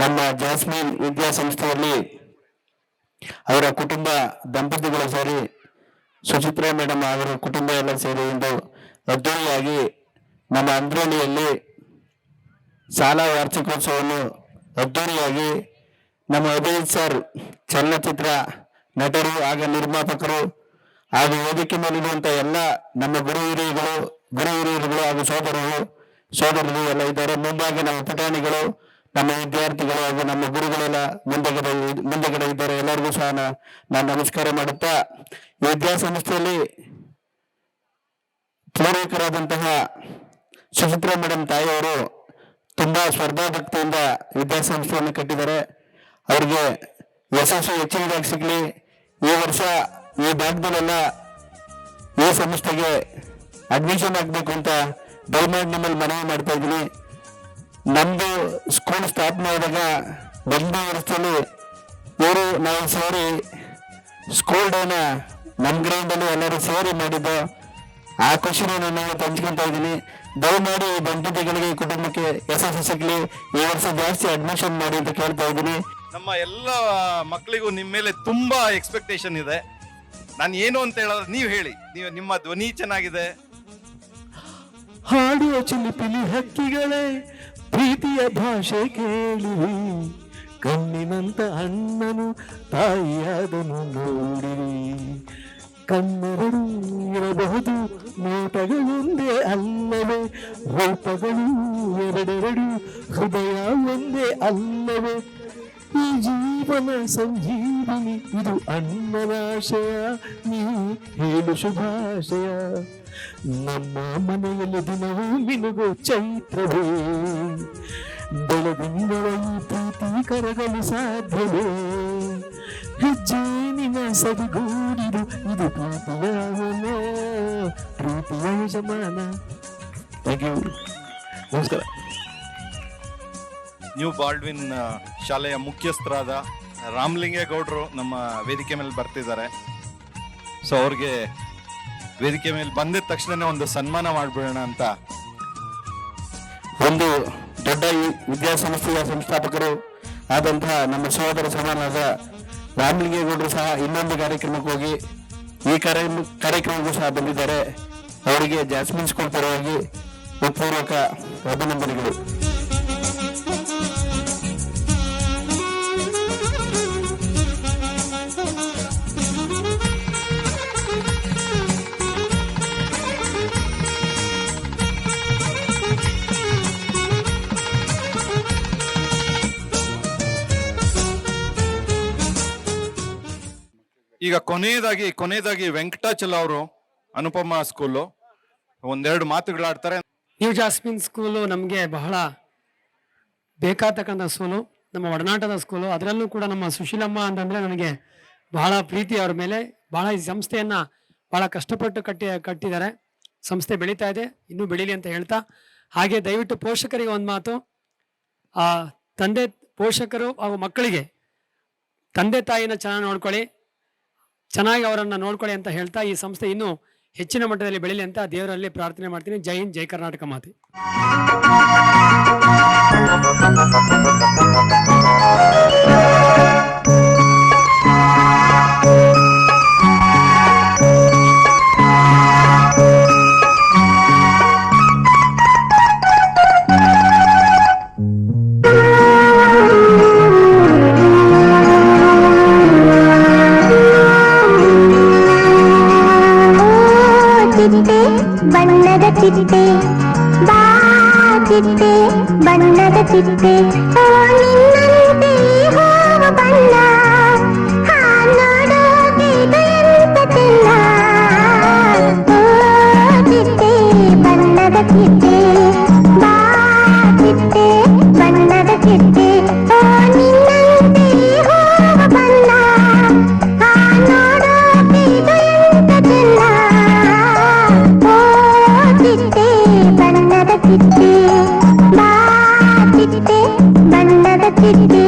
ನಮ್ಮ ಜಾಸ್ಮಿನ್ ವಿದ್ಯಾಸಂಸ್ಥೆಯಲ್ಲಿ ಅವರ ಕುಟುಂಬ ದಂಪತಿಗಳು ಸೇರಿ, ಸುಚಿತ್ರಾ ಮೇಡಮ್ ಅವರ ಕುಟುಂಬ ಎಲ್ಲ ಸೇರಿ ಇಂದು ಅದ್ದೂರಿಯಾಗಿ ನಮ್ಮ ಅಂದ್ರೋಳಿಯಲ್ಲಿ ಶಾಲಾ ವಾರ್ಷಿಕೋತ್ಸವವನ್ನು ಅದ್ದೂರಿಯಾಗಿ ನಮ್ಮ ಅಭಿಜಿತ್ ಸರ್ ಚಲನಚಿತ್ರ ನಟರು ಹಾಗೂ ನಿರ್ಮಾಪಕರು ಹಾಗೂ ವೇದಿಕೆ ಮೇಲಿರುವಂಥ ಎಲ್ಲ ನಮ್ಮ ಗುರು ಹಿರಿಯರುಗಳು ಹಾಗೂ ಸೋದರರು ಎಲ್ಲ ಇದ್ದಾರೆ. ಮುಂದಾಗಿ ನಮ್ಮ ಪುಟಾಣಿಗಳು, ನಮ್ಮ ವಿದ್ಯಾರ್ಥಿಗಳು ಹಾಗೂ ನಮ್ಮ ಗುರುಗಳೆಲ್ಲ ಮುಂದೆಗಡೆ ಇದ್ದಾರೆ. ಎಲ್ಲರಿಗೂ ಸಹ ನಾನು ನಮಸ್ಕಾರ ಮಾಡುತ್ತಾ, ಈ ವಿದ್ಯಾಸಂಸ್ಥೆಯಲ್ಲಿ ಪೂರ್ವಕರಾದಂತಹ ಸುಚಿತ್ರಾ ಮೇಡಮ್ ತಾಯಿಯವರು ತುಂಬಾ ಸ್ಪರ್ಧಾಭಕ್ತಿಯಿಂದ ವಿದ್ಯಾಸಂಸ್ಥೆಯನ್ನು ಕಟ್ಟಿದ್ದಾರೆ. ಅವ್ರಿಗೆ ಯಶಸ್ಸು ಹೆಚ್ಚಿನದಾಗಿ ಸಿಗಲಿ. ಈ ವರ್ಷ ಈ ಭಾಗದಲ್ಲೆಲ್ಲ ಈ ಸಂಸ್ಥೆಗೆ ಅಡ್ಮಿಷನ್ ಆಗಬೇಕು ಅಂತ ದಯಮಾಡಿ ನಿಮ್ಮಲ್ಲಿ ಮನವಿ ಮಾಡ್ತಾ ಇದ್ದೀನಿ. ನಮ್ಮದು ಸ್ಕೂಲ್ ಸ್ಥಾಪನೆ ಆದಾಗ ಮೊದಲನೇ ವರ್ಷದಲ್ಲಿ ನಾವು ಸೇರಿ ಸ್ಕೂಲ್ ಡೇನ ನಮ್ಮ ಗ್ರೌಂಡಲ್ಲಿ ಎಲ್ಲರೂ ಸೇರಿ ಮಾಡಿದ್ದು. ಆ ಖುಷಿನ ನಾನು ಹಂಚ್ಕೊತಾ ಇದ್ದೀನಿ. ದಯಮಾಡಿ ಈ ದಂಪತಿಗಳಿಗೆ, ಈ ಕುಟುಂಬಕ್ಕೆ ಯಶಸ್ಸು ಸಿಗಲಿ. ಈ ವರ್ಷ ಜಾಸ್ತಿ ಅಡ್ಮಿಷನ್ ಮಾಡಿ ಅಂತ ಕೇಳ್ತಾ ಇದ್ದೀನಿ. ನಮ್ಮ ಎಲ್ಲ ಮಕ್ಕಳಿಗೂ ನಿಮ್ಮ ಮೇಲೆ ತುಂಬಾ ಎಕ್ಸ್ಪೆಕ್ಟೇಷನ್ ಇದೆ. ನಾನು ಏನು ಅಂತ ಹೇಳಿದ್ರೆ ನೀವು ಹೇಳಿ. ನಿಮ್ಮ ಧ್ವನಿ ಚೆನ್ನಾಗಿದೆ. ಹಾಡುವ ಚಿಲಿಪಿಲಿ ಹಕ್ಕಿಗಳೇ ಪ್ರೀತಿಯ ಭಾಷೆ ಕೇಳಿ, ಕಣ್ಣಿನಂತ ಅಣ್ಣನು ತಾಯಿಯಾದನು ನೋಡಿರಿ. ಕಣ್ಣೆರಡು ಇರಬಹುದು, ನೋಟಗಳೊಂದೇ ಅಲ್ಲವೇ, ರೂಪಗಳು ಎರಡೆರಡು, ಹೃದಯ ಒಂದೇ ಅಲ್ಲವೇ. ಈ ಜೀವನ ಸಂಜೀವನಿ ಇದು ಅಣ್ಣನಾಶಯ, ನೀ ಹೇಳು ಶುಭಾಶಯ. ನಮ್ಮ ಮನೆಯಲ್ಲಿ ದಿನವೂ ಮಿನುಗು ಚೈತ್ರವೇ, ಬೆಳದಿಂಗಳ ಈ ಪ್ರೀತಿ ಕರಗಲು ಸಾಧ್ಯವೇ. ಹೆಜ್ಜೇನಿನ ಸವಿಗೂಡಿರು ಇದು ಪ್ರೀತಿಯ ಯಜಮಾನ. Thank you. ನಮಸ್ಕಾರ. ನ್ಯೂ ಬಾಲ್ಡ್ವಿನ್ ಶಾಲೆಯ ಮುಖ್ಯಸ್ಥರಾದ ರಾಮಲಿಂಗೇಗೌಡರು ನಮ್ಮ ವೇದಿಕೆ ಮೇಲೆ ಬರ್ತಿದ್ದಾರೆ. ಸೊ ಅವ್ರಿಗೆ ವೇದಿಕೆ ಮೇಲೆ ಬಂದಿದ ತಕ್ಷಣ ಒಂದು ಸನ್ಮಾನ ಮಾಡಿಬಿಡೋಣ ಅಂತ. ಒಂದು ದೊಡ್ಡ ವಿದ್ಯಾಸಂಸ್ಥೆಯ ಸಂಸ್ಥಾಪಕರು ಆದಂತಹ ನಮ್ಮ ಸಹೋದರ ಸಮಾನವಾದ ರಾಮಲಿಂಗೇಗೌಡರು ಸಹ ಇನ್ನೊಂದು ಕಾರ್ಯಕ್ರಮಕ್ಕೆ ಹೋಗಿ ಈ ಕಾರ್ಯಕ್ರಮಕ್ಕೂ ಸಹ ಬಂದಿದ್ದಾರೆ. ಅವರಿಗೆ ಜಾಸ್ಮಿನ್ ಸ್ಕೂಲ್ ಪರವಾಗಿ ಹೃತ್ಪೂರ್ವಕ ಅಭಿನಂದನೆಗಳು. ಈಗ ಕೊನೆಯದಾಗಿ ವೆಂಕಟಾಚಲ ಅವರು ಅನುಪಮ ಸ್ಕೂಲು ಒಂದೆರಡು ಮಾತುಗಳಾಡ್ತಾರೆ. ನ್ಯೂ ಜಾಸ್ಮಿನ್ ಸ್ಕೂಲು ನಮಗೆ ಬಹಳ ಬೇಕಾಗ್ತಕ್ಕಂಥ ಸ್ಕೂಲು, ನಮ್ಮ ಒಡನಾಟದ ಸ್ಕೂಲು. ಅದರಲ್ಲೂ ಕೂಡ ನಮ್ಮ ಸುಶೀಲಮ್ಮ ಅಂತಂದರೆ ನನಗೆ ಬಹಳ ಪ್ರೀತಿ ಅವ್ರ ಮೇಲೆ. ಬಹಳ ಈ ಸಂಸ್ಥೆಯನ್ನು ಭಾಳ ಕಷ್ಟಪಟ್ಟು ಕಟ್ಟಿದ್ದಾರೆ. ಸಂಸ್ಥೆ ಬೆಳೀತಾ ಇದೆ, ಇನ್ನೂ ಬೆಳೀಲಿ ಅಂತ ಹೇಳ್ತಾ, ಹಾಗೆ ದಯವಿಟ್ಟು ಪೋಷಕರಿಗೆ ಒಂದು ಮಾತು, ಪೋಷಕರು ಹಾಗೂ ಮಕ್ಕಳಿಗೆ ತಂದೆ ತಾಯಿನ ಚೆನ್ನಾಗಿ ನೋಡ್ಕೊಳ್ಳಿ, ಚೆನ್ನಾಗಿ ಅವರನ್ನು ನೋಡ್ಕೊಳ್ಳಿ ಅಂತ ಹೇಳ್ತಾ ಈ ಸಂಸ್ಥೆ ಇನ್ನೂ ಹೆಚ್ಚಿನ ಮಟ್ಟದಲ್ಲಿ ಬೆಳೀಲಿ ಅಂತ ದೇವರಲ್ಲಿ ಪ್ರಾರ್ಥನೆ ಮಾಡ್ತೀನಿ. ಜೈ ಹಿಂದ್, ಜೈ ಕರ್ನಾಟಕ ಮಾತೆ. ಚಿಟ್ಟೆ ಬಾ ಚಿಟ್ಟೆ ಬಣ್ಣದ ಚಿಟ್ಟೆ ಓ ನಿನ್ನಂತೆ ಹೂವ ಬಣ್ಣ ಹಾ ನೋಡೋಕೆ ಎಂತ ಚೆನ್ನ ಓ ಚಿಟ್ಟೆ ಬಣ್ಣದ ಚಿಟ್ಟೆ ಬಾ ಚಿಟ್ಟೆ ಬಣ್ಣದ ಚಿಟ್ಟೆ ಓ ನಿನ್ನಂತೆ ಹೂವ ಬಣ್ಣ ಹಾ ನೋಡೋಕೆ ಎಂತ ಚೆನ್ನ ಓ ಚಿಟ್ಟೆ ಬಣ್ಣದ ಚಿಟ್ಟೆ ಬಾ ಚಿಟ್ಟೆ ಬಣ್ಣದ ಚಿಟ್ಟೆ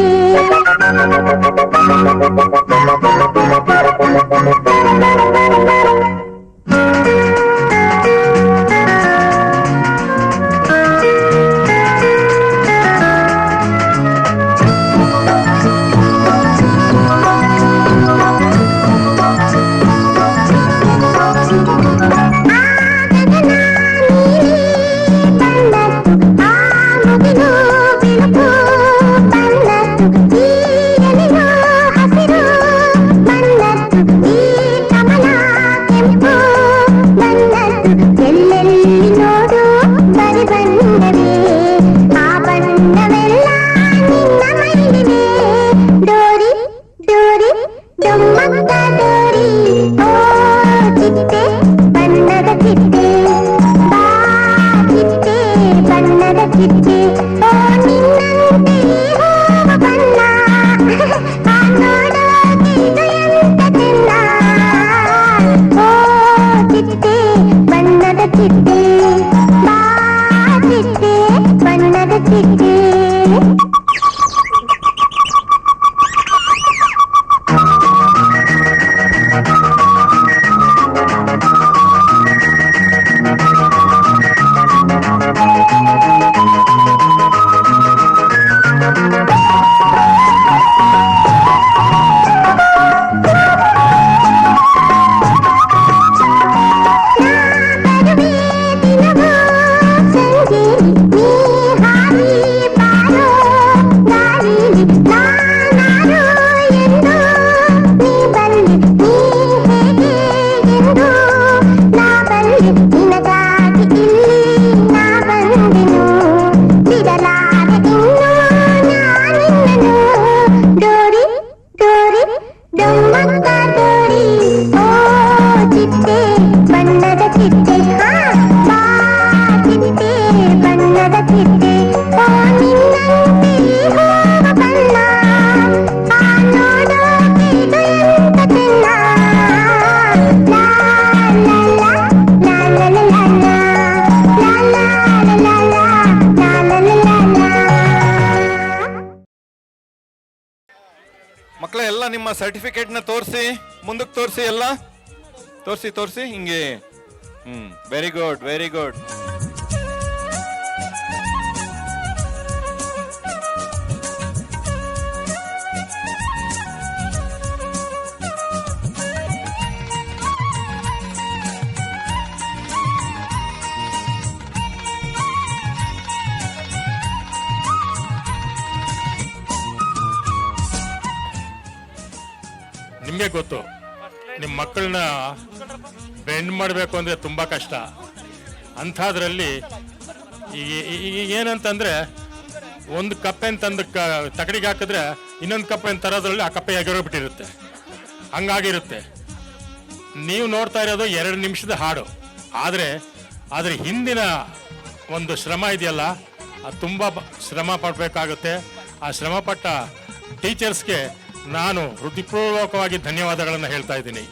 ಮಕ್ಕಳ ಎಲ್ಲ ನಿಮ್ಮ ಸರ್ಟಿಫಿಕೇಟ್ನ ತೋರಿಸಿ, ಮುಂದಕ್ಕೆ ತೋರಿಸಿ, ಎಲ್ಲ ತೋರಿಸಿ ಹಿಂಗೆ. Very good, very good. ನಿಮಗೆ ಗೊತ್ತು, ನಿಮ್ಮ ಮಕ್ಕಳನ್ನ ಬೆಂಡ್ ಮಾಡಬೇಕು ಅಂದರೆ ತುಂಬ ಕಷ್ಟ. ಅಂಥದ್ರಲ್ಲಿ ಏನಂತಂದರೆ, ಒಂದು ಕಪ್ಪೆನ ತಂದು ತಗಡಿಗೆ ಹಾಕಿದ್ರೆ ಇನ್ನೊಂದು ಕಪ್ಪೆನ ತರೋದ್ರಲ್ಲಿ ಆ ಕಪ್ಪೆ ಎಗರೋಗ್ಬಿಟ್ಟಿರುತ್ತೆ, ಹಂಗಾಗಿರುತ್ತೆ. ನೀವು ನೋಡ್ತಾ ಇರೋದು 2 ನಿಮಿಷದ ಹಾಡು, ಆದರೆ ಅದ್ರ ಹಿಂದಿನ ಒಂದು ಶ್ರಮ ಇದೆಯಲ್ಲ, ಅದು ತುಂಬ ಶ್ರಮ ಪಡಬೇಕಾಗುತ್ತೆ. ಆ ಶ್ರಮಪಟ್ಟ ಟೀಚರ್ಸ್ಗೆ ನಾನು ಹೃದಯಪೂರ್ವಕವಾಗಿ ಧನ್ಯವಾದಗಳನ್ನು ಹೇಳ್ತಾ ಇದ್ದೀನಿ.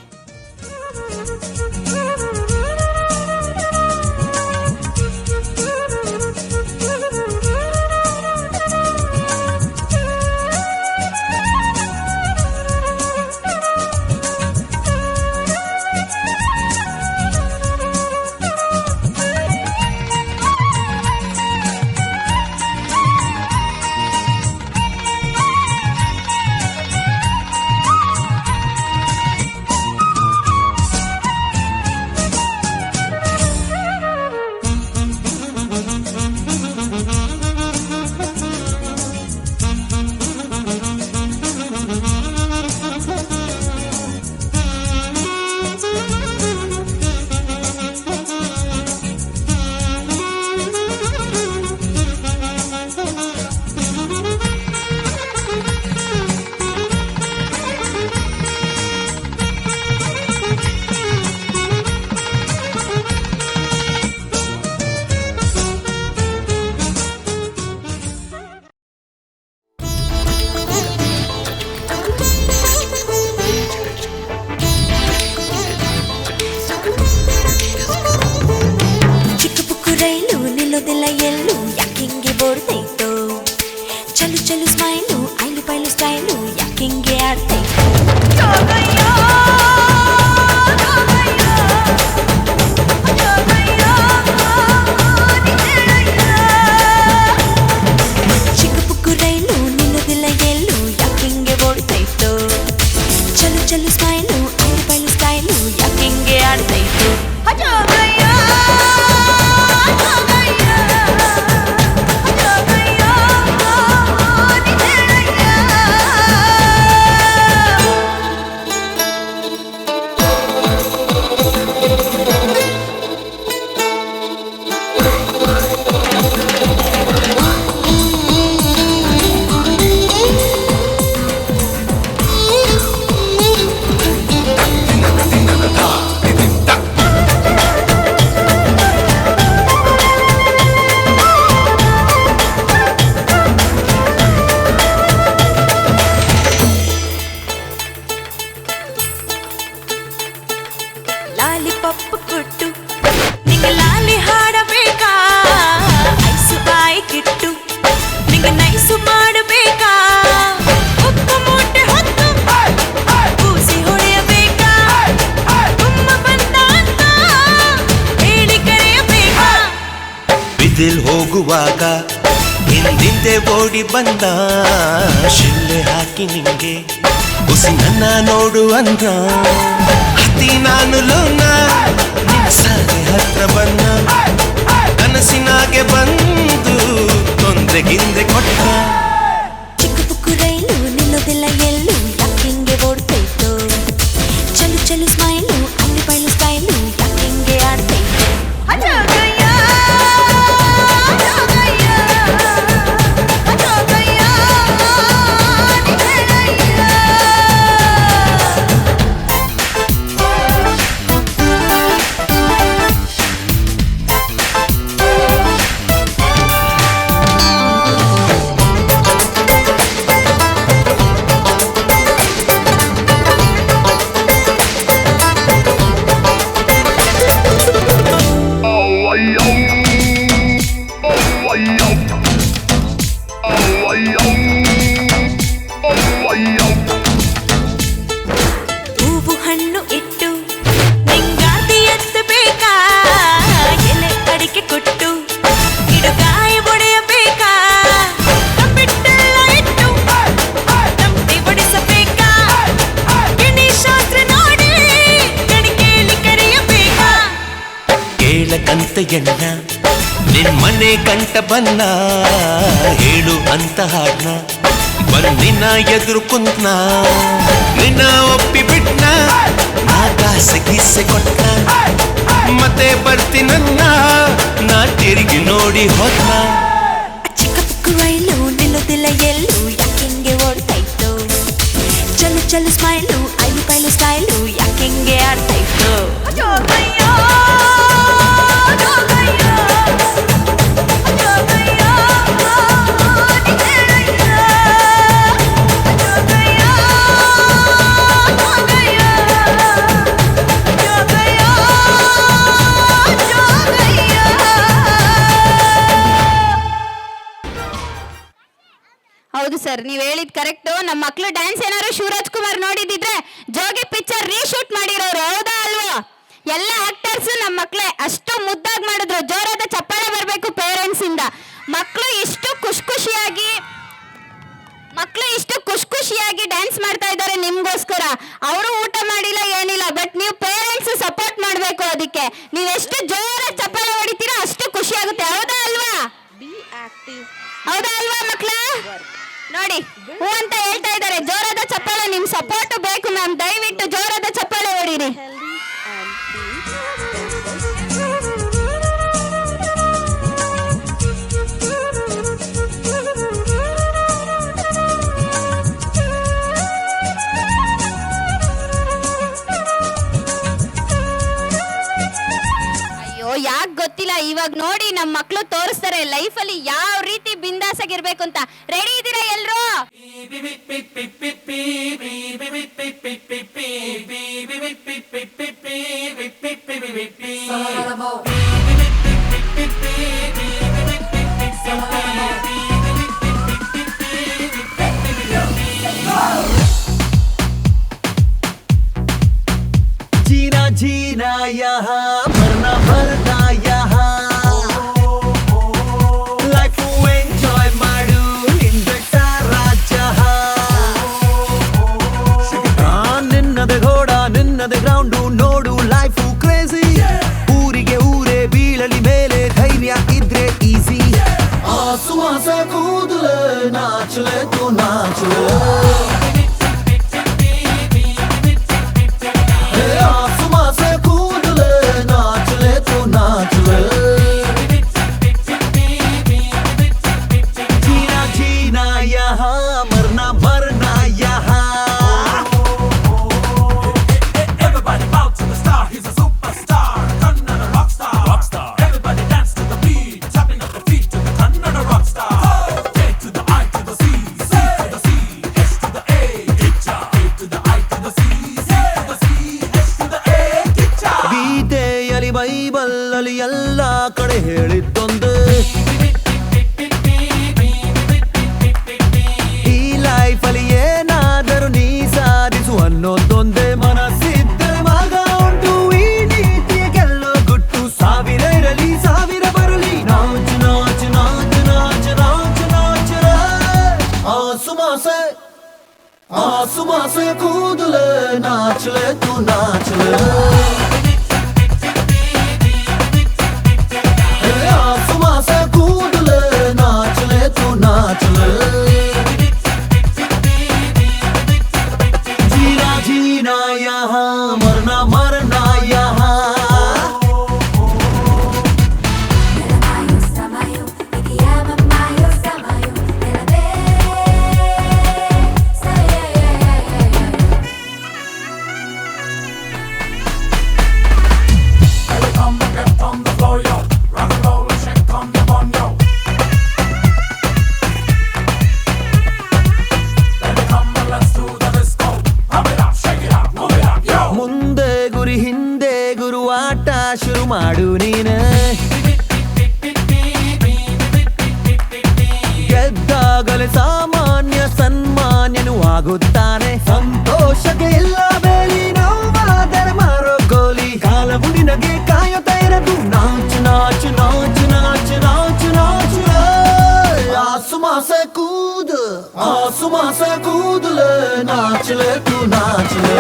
ಚಲು ಚಲು ಸ್ಮೈಲು ಐಲು ಪೈಲು ಸ್ಟೈಲು ಯಾಕಿಂಗೆ ಆಡ್ತೈ ಚಿಕ್ಕ ಪುಕ್ಕು ರೈಲು ನಿಲ್ಲುದಿಲ್ಲ ಎಲ್ಲೂ ಯಾಕಿಂಗೆ ಓಡ್ತೈತು ಚಲು ಚಲು ಸ್ಮೈಲು ಐಲು ಪೈಲು ಸ್ಟೈಲು ಯಾಕಿಂಗೆ ಆಡ್ತೈತು ಲಾಲಿಪಾಪ್ ಕೊಟ್ಟು ನಿಂಗೆ ಲಾಲಿ ಹಾಡಬೇಕಾ ಐಸು ಬಾಯಿ ಕಿಟ್ಟು ನಿಂಗೆ ನೈಸು ಮಾಡಬೇಕಾ ಉಪ್ಪು ಮೂಟೆ ಹೊತ್ತು ಕೂಸಿ ಹೊಡೆಯಬೇಕಾ ತುಂಬ ಬಂದ ಅಂತ ಹೇಳಿ ಕರೆಯಬೇಕಾ ಬಿದಿಲ್ ಹೋಗುವಾಗ ಹಿಂದಿಂದೆ ಓಡಿ ಬಂದ ಶಿಲ್ಲೆ ಹಾಕಿ ನಿಂಗೆ ಉಸಿ ನನ್ನ ನೋಡು ಅಂದ ಹತ್ತಿ ನಾನು ಲೋನ ನಿನ್ನ ಸಾರಿ ಹತ್ರ ಬನ್ನ ಕನಸಿನಾಗೆ ಬಂದು ತೊಂದರೆಗಿಂದೆ ಕೊಟ್ಟ ಚಿಕ್ಕ ಪುಕ್ಕು ರೈಲು ನಿಲ್ಲೋದಿಲ್ಲ ಎಲ್ಲೂ ಯಾಕಿಂಗೆ ಓಡ್ತೈತು ಚಲು ಚಲು ಸ್ಮೈಲು ಐಲು ಪೈಲು ಸ್ಟೈಲು ಯಾಕಿಂಗೆ ಆಡ್ತೈತು ಹೂವು ಹಣ್ಣು ಇಟ್ಟು ನಿಂಗಾತಿ ಎತ್ತಬೇಕಾ ಎಲೆ ಅಡಿಕೆ ಕೊಟ್ಟು ಗಿಡಗಾಯ ಒಡೆಯಬೇಕಾ ಕಬ್ಬಿಟ್ಟೆಲ್ಲ ಇಟ್ಟು ತಮಟೆ ಒಡಿಸಬೇಕಾ ಗಣೇಶಾಸ್ತ್ರ ನೋಡಿ ಗಣಿಕೆಯಲ್ಲಿ ಕರೆಯಬೇಕಾ ಕೇಳಕಂತ ಎಣ್ಣ ನಿನ್ ಮನೆ ಗಂಟ ಬನ್ನ ಹೇಳು ಅಂತ ಹಾಡ್ನ ಬಂದಿನ ಎದುರು ಕುಂತ್ನ ನಿನ್ನ ಒಪ್ಪಿ ಬಿಟ್ನ ನಾ ಕಾಸೆ ಗೀಸೆ ಕೊಟ್ಟ ಮತ್ತೆ ಬರ್ತೀನನ್ನ ನಾ ತಿರುಗಿ ನೋಡಿ ಹೋದ್ನ ಚಿಕ್ಕ ಪುಕ್ಕು ರೈಲು ನಿಲ್ಲೋದಿಲ್ಲ ಎಲ್ಲೂ ಯಾಕಿಂಗೆ ಓಡ್ತೈತು ಚಲು ಚಲು ಸ್ಮೈಲು ಐಲು ಪೈಲು ಸ್ಟೈಲು ಯಾಕಿಂಗೆ ಆಡ್ತೈತು ಹೌದು ಸರ್, ನೀವು ಹೇಳಿದ್ ಕರೆಕ್ಟು. ನಮ್ಮ ಮಕ್ಳು ಡ್ಯಾನ್ಸ್ ಏನಾದ್ರು ಶಿವರಾಜ್ ಕುಮಾರ್ ನೋಡಿದಿದ್ರೆ ಜೋಗಿ ಪಿಕ್ಚರ್ ರೀಶೂಟ್ ಮಾಡಿರೋರು, ಹೌದಾ ಅಲ್ವಾ? ಎಲ್ಲ ಆಕ್ಟರ್ಸ್ ನಮ್ಮ ಮಕ್ಳೇ ಅಷ್ಟು ಮುದ್ದಾಗಿ ಮಾಡಿದ್ರು. ಜೋರಾದ ಚಪ್ಪಾಳೆ ಬರಬೇಕು ಪೇರೆಂಟ್ಸ್ ಇಂದ. ಮಕ್ಕಳು ಇಷ್ಟು ಖುಷಿಯಾಗಿ ಡ್ಯಾನ್ಸ್ ಮಾಡ್ತಾ ಇದ್ದಾರೆ ನಿಮ್ಗೋಸ್ಕರ. ಅವರು ಊಟ ಮಾಡಿಲ್ಲ ಏನಿಲ್ಲ, ಬಟ್ ನೀವು ಪೇರೆಂಟ್ಸ್ ಸಪೋರ್ಟ್ ಮಾಡಬೇಕು. ಅದಕ್ಕೆ ನೀವು ಎಷ್ಟು ಜೋರಾಗಿ ಚಪ್ಪಾಳೆ ಹೊಡಿತೀರಾ ಅಷ್ಟು ಖುಷಿ ಆಗುತ್ತೆ, ಹೌದಾ ಅಲ್ವಾ? ಹೌದಾ ಅಲ್ವಾ ಮಕ್ಳ? ನೋಡಿ ಹೂ ಅಂತ ಹೇಳ್ತಾ ಇದ್ದಾರೆ. ಜೋರಾದ ಚಪ್ಪಾಳೆ, ನಿಮ್ ಸಪೋರ್ಟ್ ಬೇಕು ಮ್ಯಾಮ್. ದಯವಿಟ್ಟು ಜೋರಾದ ಚಪ್ಪಾಳೆ ಹೊಡೀರಿ. ಅಯ್ಯೋ ಯಾಕೆ ಗೊತ್ತಿಲ್ಲ, ಇವಾಗ ನೋಡಿ ನಮ್ಮ ಮಕ್ಕಳು ತೋರಿಸ್ತಾರೆ ಲೈಫಲ್ಲಿ ಯಾವ ರೀತಿ ಬಿಂದಾಸ್ ಆಗಿರ್ಬೇಕು ಅಂತ. ರೆಡಿ ಇದ್ದೀರಾ ಎಲ್ರು? नाच ले तू नाच ले आसमां से कूद ले नाच ले तू नाच ले जीना जीना यहाँ मरना मरना यहाँ Everybody bow to the star, he's a superstar, Kannada rockstar. Rockstar. Everybody dance to the beat, tapping up the feet to the Kannada rockstar. J to the I to the C, C to the C, S to the A, Gicha. A to the I to the C, C to the C, S to the A, Gicha. ಗೀತೆಯಲ್ಲಿ ಬೈಬಲ್ಲಲ್ಲಿ ಎಲ್ಲ ಕಡೆ ಹೇಳಿದ್ದೊಂದು ಈ ಲೈಫಲ್ಲಿ ಏನಾದರೂ ನೀ ಸಾಧಿಸು ಅನ್ನೋದೊಂದೇ ಮನಸ್ಸಿದ್ದರೆ ಮಗ ಉಂಟು ಈ ನೀತಿಯ ಗೆಲ್ಲೋ ಗುಟ್ಟು ಸಾವಿರ ಇರಲಿ ಸಾವಿರ ಬರಲಿ ನಾಚು ನಾಚು ನಾಚು ನಾಚು ನಾಚು ನಾಚು ಆಸುಮಾಸೆ ಕೂದಲೇ ನಾಚಲೆ ತೂ ನಾಚಲೆ आसमां से कूद ले नाच ले तू नाच ले जीना जीना यहाँ मरना मरना यहाँ Come get on the floor, yo. Rock and roll and shake on the one, yo. Baby, come on, let's do the disco. Pump it up, shake it up, move it up, yo. ಮುಂದೆ ಗುರಿ ಹಿಂದೆ ಗುರು ಆಟ ಶುರು ಮಾಡು ನೀನೆ ಗೆದ್ದಾಗಲೇ ಸಾಮಾನ್ಯ ಸನ್ಮಾನ್ಯನು ಆಗುತ್ತಾನೆ ಸಂತೋಷಕ್ಕೆ ಇಲ್ಲ ಬೇಲಿ ನೋವಾದರೆ ಮಾರೋ ಗೋಲಿ ಕಾಲವು ನಿನಗೆ ಕಾಯುತ್ತಾ ಇರದು ನಾಚು ನಾಚು ನಾಚು ನಾಚು ನಾಚು ನಾಚು आसमां से कूद ले नाच ले तू नाच ले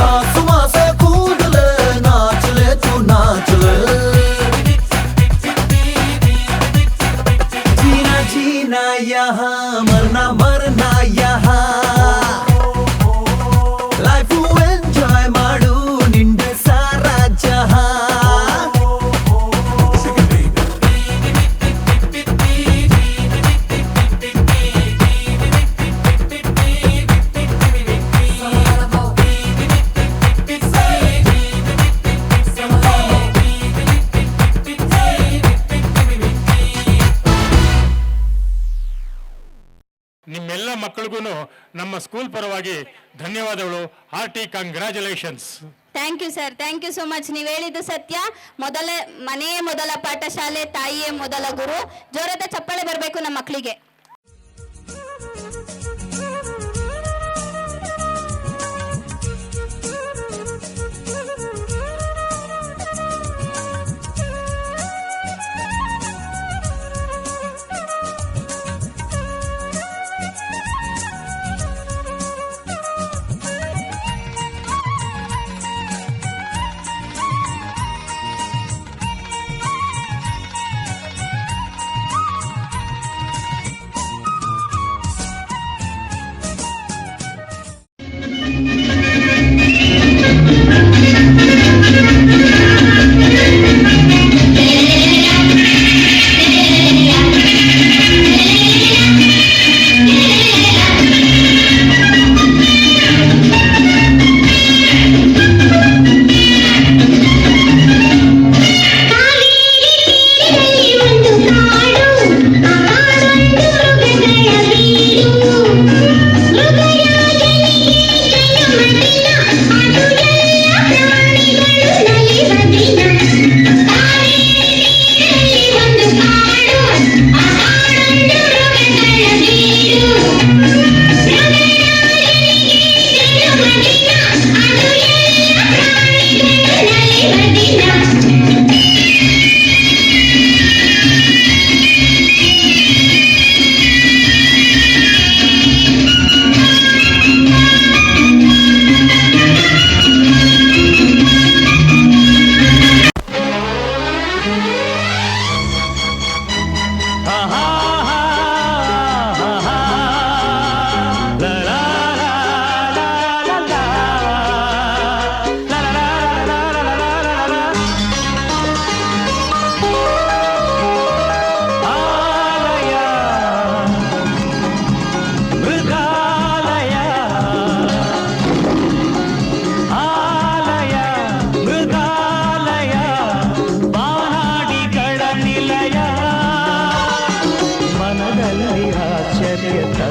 आसमां से कूद ले नाच ले तू नाच ले जीना जीना यहाँ मरना मरना यहाँ लाइफ ಎಂಜಾಯ್ ಮಾಡು ನಿಂದೆ ಸಾರಾ ಜಹಾ ನಿಮ್ಮೆಲ್ಲ ಮಕ್ಕಳಿಗೂ ನಮ್ಮ ಸ್ಕೂಲ್ ಪರವಾಗಿ ಧನ್ಯವಾದಗಳು. Hearty congratulations. Thank you sir, thank you so much. ನೀವು ಹೇಳಿದ್ದು ಸತ್ಯ. ಮನೆಯೇ ಮೊದಲ ಪಾಠಶಾಲೆ, ತಾಯಿಯೇ ಮೊದಲ ಗುರು. ಜೋರಾದ ಚಪ್ಪಾಳೆ ಬರಬೇಕು ನಮ್ಮ ಮಕ್ಕಳಿಗೆ.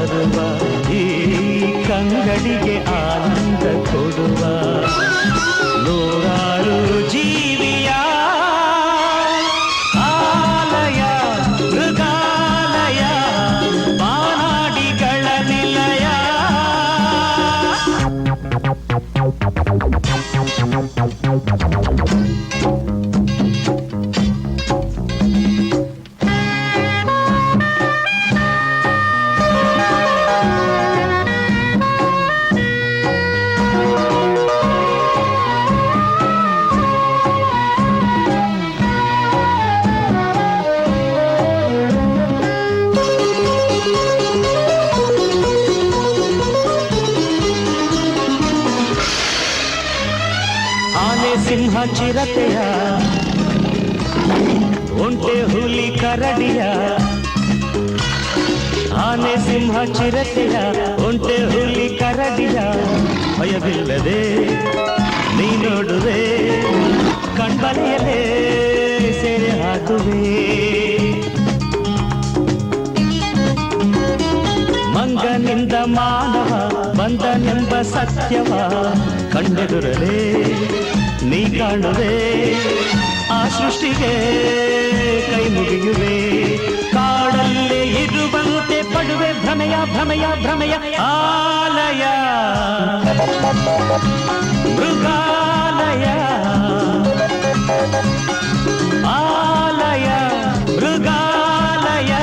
ತರುವ ಈ ಕಂಗಡಿಗೆ ಆನಂದ ಕೊಡುವ ನೂರಾರು ಜೀವಿಯ ಆಲಯ ಮೃಗಾಲಯ ಬಾನಾಡಿಗಳ ನಿಲಯ. ಆನೆ ಸಿಂಹ ಚಿರತೆಯ ಒಂಟೆ ಹುಲಿ ಕರಡಿಯ ಆನೆ ಸಿಂಹ ಚಿರತೆಯ ಒಂಟೆ ಹುಲಿ ಕರಡಿಯ ಭಯವಿಲ್ಲದೆ ನೀ ನೋಡುವೆ ಕಣ್ಬಲೆಯಲೇ ಸೆರೆ ಹಾಕುವೆ. ಮಂಗನಿಂದ ಮಾನವ ಬಂದನೆಂಬ ಸತ್ಯವ ಕಂಡೆದುರಲೇ ನೀ ಕಾಣುವೆ ಆ ಸೃಷ್ಟಿಗೆ ಕೈ ಮುಗಿಯುವೆ. ಕಾಡಲ್ಲೇ ಇರುವಂತೆ ಪಡುವೆ ಭ್ರಮೆಯ ಭ್ರಮೆಯ ಭ್ರಮೆಯ ಆಲಯ ಮೃಗಾಲಯ ಆಲಯ ಮೃಗಾಲಯ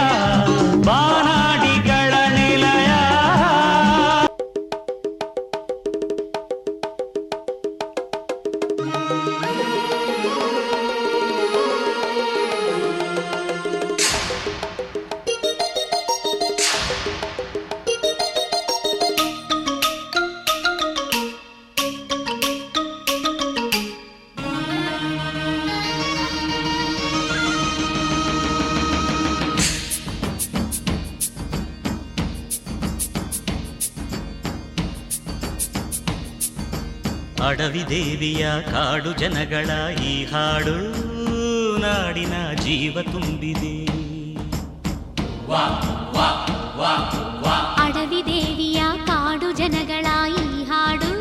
ಬಾನಾಡಿಗಳ ನಿಲಯ. ಅಡವಿ ದೇವಿಯ ಕಾಡು ಜನಗಳ ಈ ಹಾಡು ನಾಡಿನ ಜೀವ ತುಂಬಿದೆ. ಅಡವಿ ದೇವಿಯ ಕಾಡು ಜನಗಳ ಈ ಹಾಡು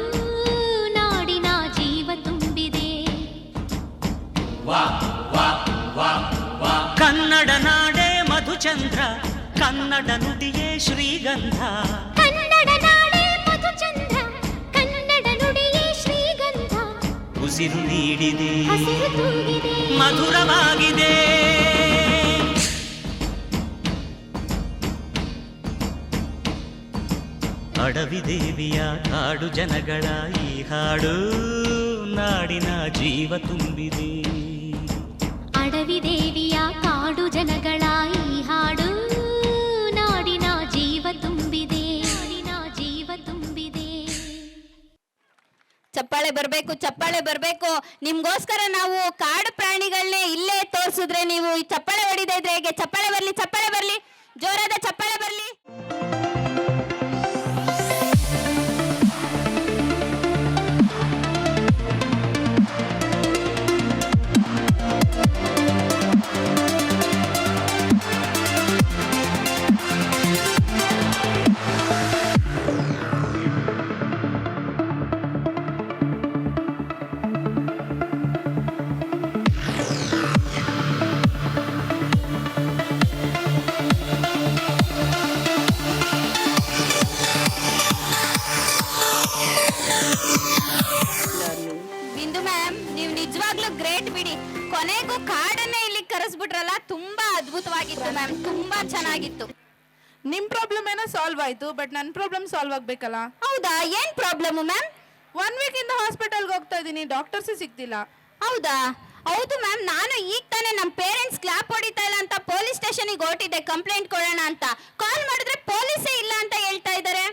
ನಾಡಿನ ಜೀವ ತುಂಬಿದೆ. ಕನ್ನಡ ನಾಡೇ ಮಧುಚಂದ್ರ ಕನ್ನಡ ನುಡಿಯೇ ಶ್ರೀಗಂಧ. ಕನ್ನಡ ನಾಡೇ ಮಧುಚಂದ್ರ ಕನ್ನಡ ನುಡಿಯೇ ಶ್ರೀಗಂಧ. ಉಸಿರು ನೀಡಿದೆ ಹಸಿರು ತೂಗಿದೆ ಮಧುರವಾಗಿದೆ. ಅಡವಿ ದೇವಿಯ ಕಾಡು ಜನಗಳ ಈ ಹಾಡು ನಾಡಿನ ಜೀವ ತುಂಬಿದೆ. ಅಡವಿ ದೇವಿಯ ಕಾಡು ಜನಗಳ ಈ ಹಾಡು ನಾಡಿನ ಜೀವ ತುಂಬಿದೆ. ನಾಡಿನ ಜೀವ ತುಂಬಿದೆ. ಚಪ್ಪಾಳೆ ಬರ್ಬೇಕು, ಚಪ್ಪಾಳೆ ಬರ್ಬೇಕು. ನಿಮ್ಗೋಸ್ಕರ ನಾವು ಕಾಡು ಪ್ರಾಣಿಗಳನ್ನೇ ಇಲ್ಲೇ ತೋರಿಸಿದ್ರೆ ನೀವು ಈ ಚಪ್ಪಾಳೆ ಹೊಡಿತಾ ಇದ್ರೆ ಹೇಗೆ? ಚಪ್ಪಾಳೆ ಬರ್ಲಿ, ಚಪ್ಪಾಳೆ ಬರ್ಲಿ, ಜೋರಾದ ಚಪ್ಪಾಳೆ ಬರ್ಲಿ. ಬಿಂದು ಮ್ಯಾಮ್, ನೀವು ನಿಜವಾಗ್ಲೂ ಗ್ರೇಟ್ ಬಿಡಿ. ಕೊನೆಗೂ ಕಾಡನ್ನೇ ಇಲ್ಲಿ ಕರೆಸ್ಬಿಟ್ರಲ್ಲ, ತುಂಬಾ ಅದ್ಭುತವಾಗಿತ್ತು ಮ್ಯಾಮ್, ತುಂಬಾ ಚೆನ್ನಾಗಿತ್ತು. ನಿಮ್ ಪ್ರಾಬ್ಲಮ್ ಏನೋ ಸಾಲ್ವ್ ಆಯ್ತು, ಬಟ್ ನನ್ನ ಪ್ರಾಬ್ಲಮ್ ಸಾಲ್ವ್ ಆಗ್ಬೇಕಲ್ಲ. ಹೌದಾ? ಏನ್ ಪ್ರಾಬ್ಲಮ್ ಮ್ಯಾಮ್? 1 ವೀಕ್ ಇಂದ ಹಾಸ್ಪಿಟಲ್ಗೆ ಹೋಗ್ತಾ ಇದ್ದೀನಿ, ಡಾಕ್ಟರ್ಸೇ ಸಿಗ್ತಿಲ್ಲ. ಹೌದಾ? ಹೌದು ಮ್ಯಾಮ್, ನಾನು ಈಗ ತಾನೇ ನಮ್ಮ ಪೇರೆಂಟ್ಸ್ ಕ್ಲಾಪ್ ಹೊಡಿತಾ ಇಲ್ಲ ಅಂತ ಪೊಲೀಸ್ ಸ್ಟೇಷನ್ಗೆ ಹೊರಟಿದ್ದೆ ಕಂಪ್ಲೇಂಟ್ ಕೊಡೋಣ ಅಂತ. ಕಾಲ್ ಮಾಡಿದ್ರೆ ಪೊಲೀಸೇ ಇಲ್ಲ ಅಂತ ಹೇಳ್ತಾ ಇದ್ದಾರೆ.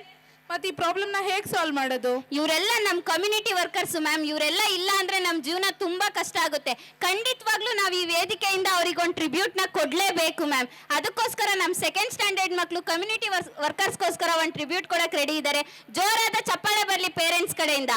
ಮತ್ತೆ ಈ ಪ್ರಾಬ್ಲಮ್ನ ಹೇಗೆ ಸಾಲ್ವ್ ಮಾಡೋದು? ಇವರೆಲ್ಲ ನಮ್ಮ ಕಮ್ಯುನಿಟಿ ವರ್ಕರ್ಸ್ ಮ್ಯಾಮ್. ಇವರೆಲ್ಲ ಇಲ್ಲ ಅಂದ್ರೆ ನಮ್ಮ ಜೀವನ ತುಂಬಾ ಕಷ್ಟ ಆಗುತ್ತೆ. ಖಂಡಿತವಾಗ್ಲೂ ನಾವು ಈ ವೇದಿಕೆಯಿಂದ ಅವ್ರಿಗೊಂದು ಟ್ರಿಬ್ಯೂಟ್ನ ಕೊಡಲೇಬೇಕು ಮ್ಯಾಮ್. ಅದಕ್ಕೋಸ್ಕರ ನಮ್ಮ 2nd ಸ್ಟ್ಯಾಂಡರ್ಡ್ ಮಕ್ಕಳು ಕಮ್ಯುನಿಟಿ ವರ್ಕರ್ಸ್ಗೋಸ್ಕರ ಒಂದು ಟ್ರಿಬ್ಯೂಟ್ ಕೊಡಕ್ಕೆ ರೆಡಿ ಇದ್ದಾರೆ. ಜೋರಾದ ಚಪ್ಪಾಳೆ ಬರಲಿ ಪೇರೆಂಟ್ಸ್ ಕಡೆಯಿಂದ.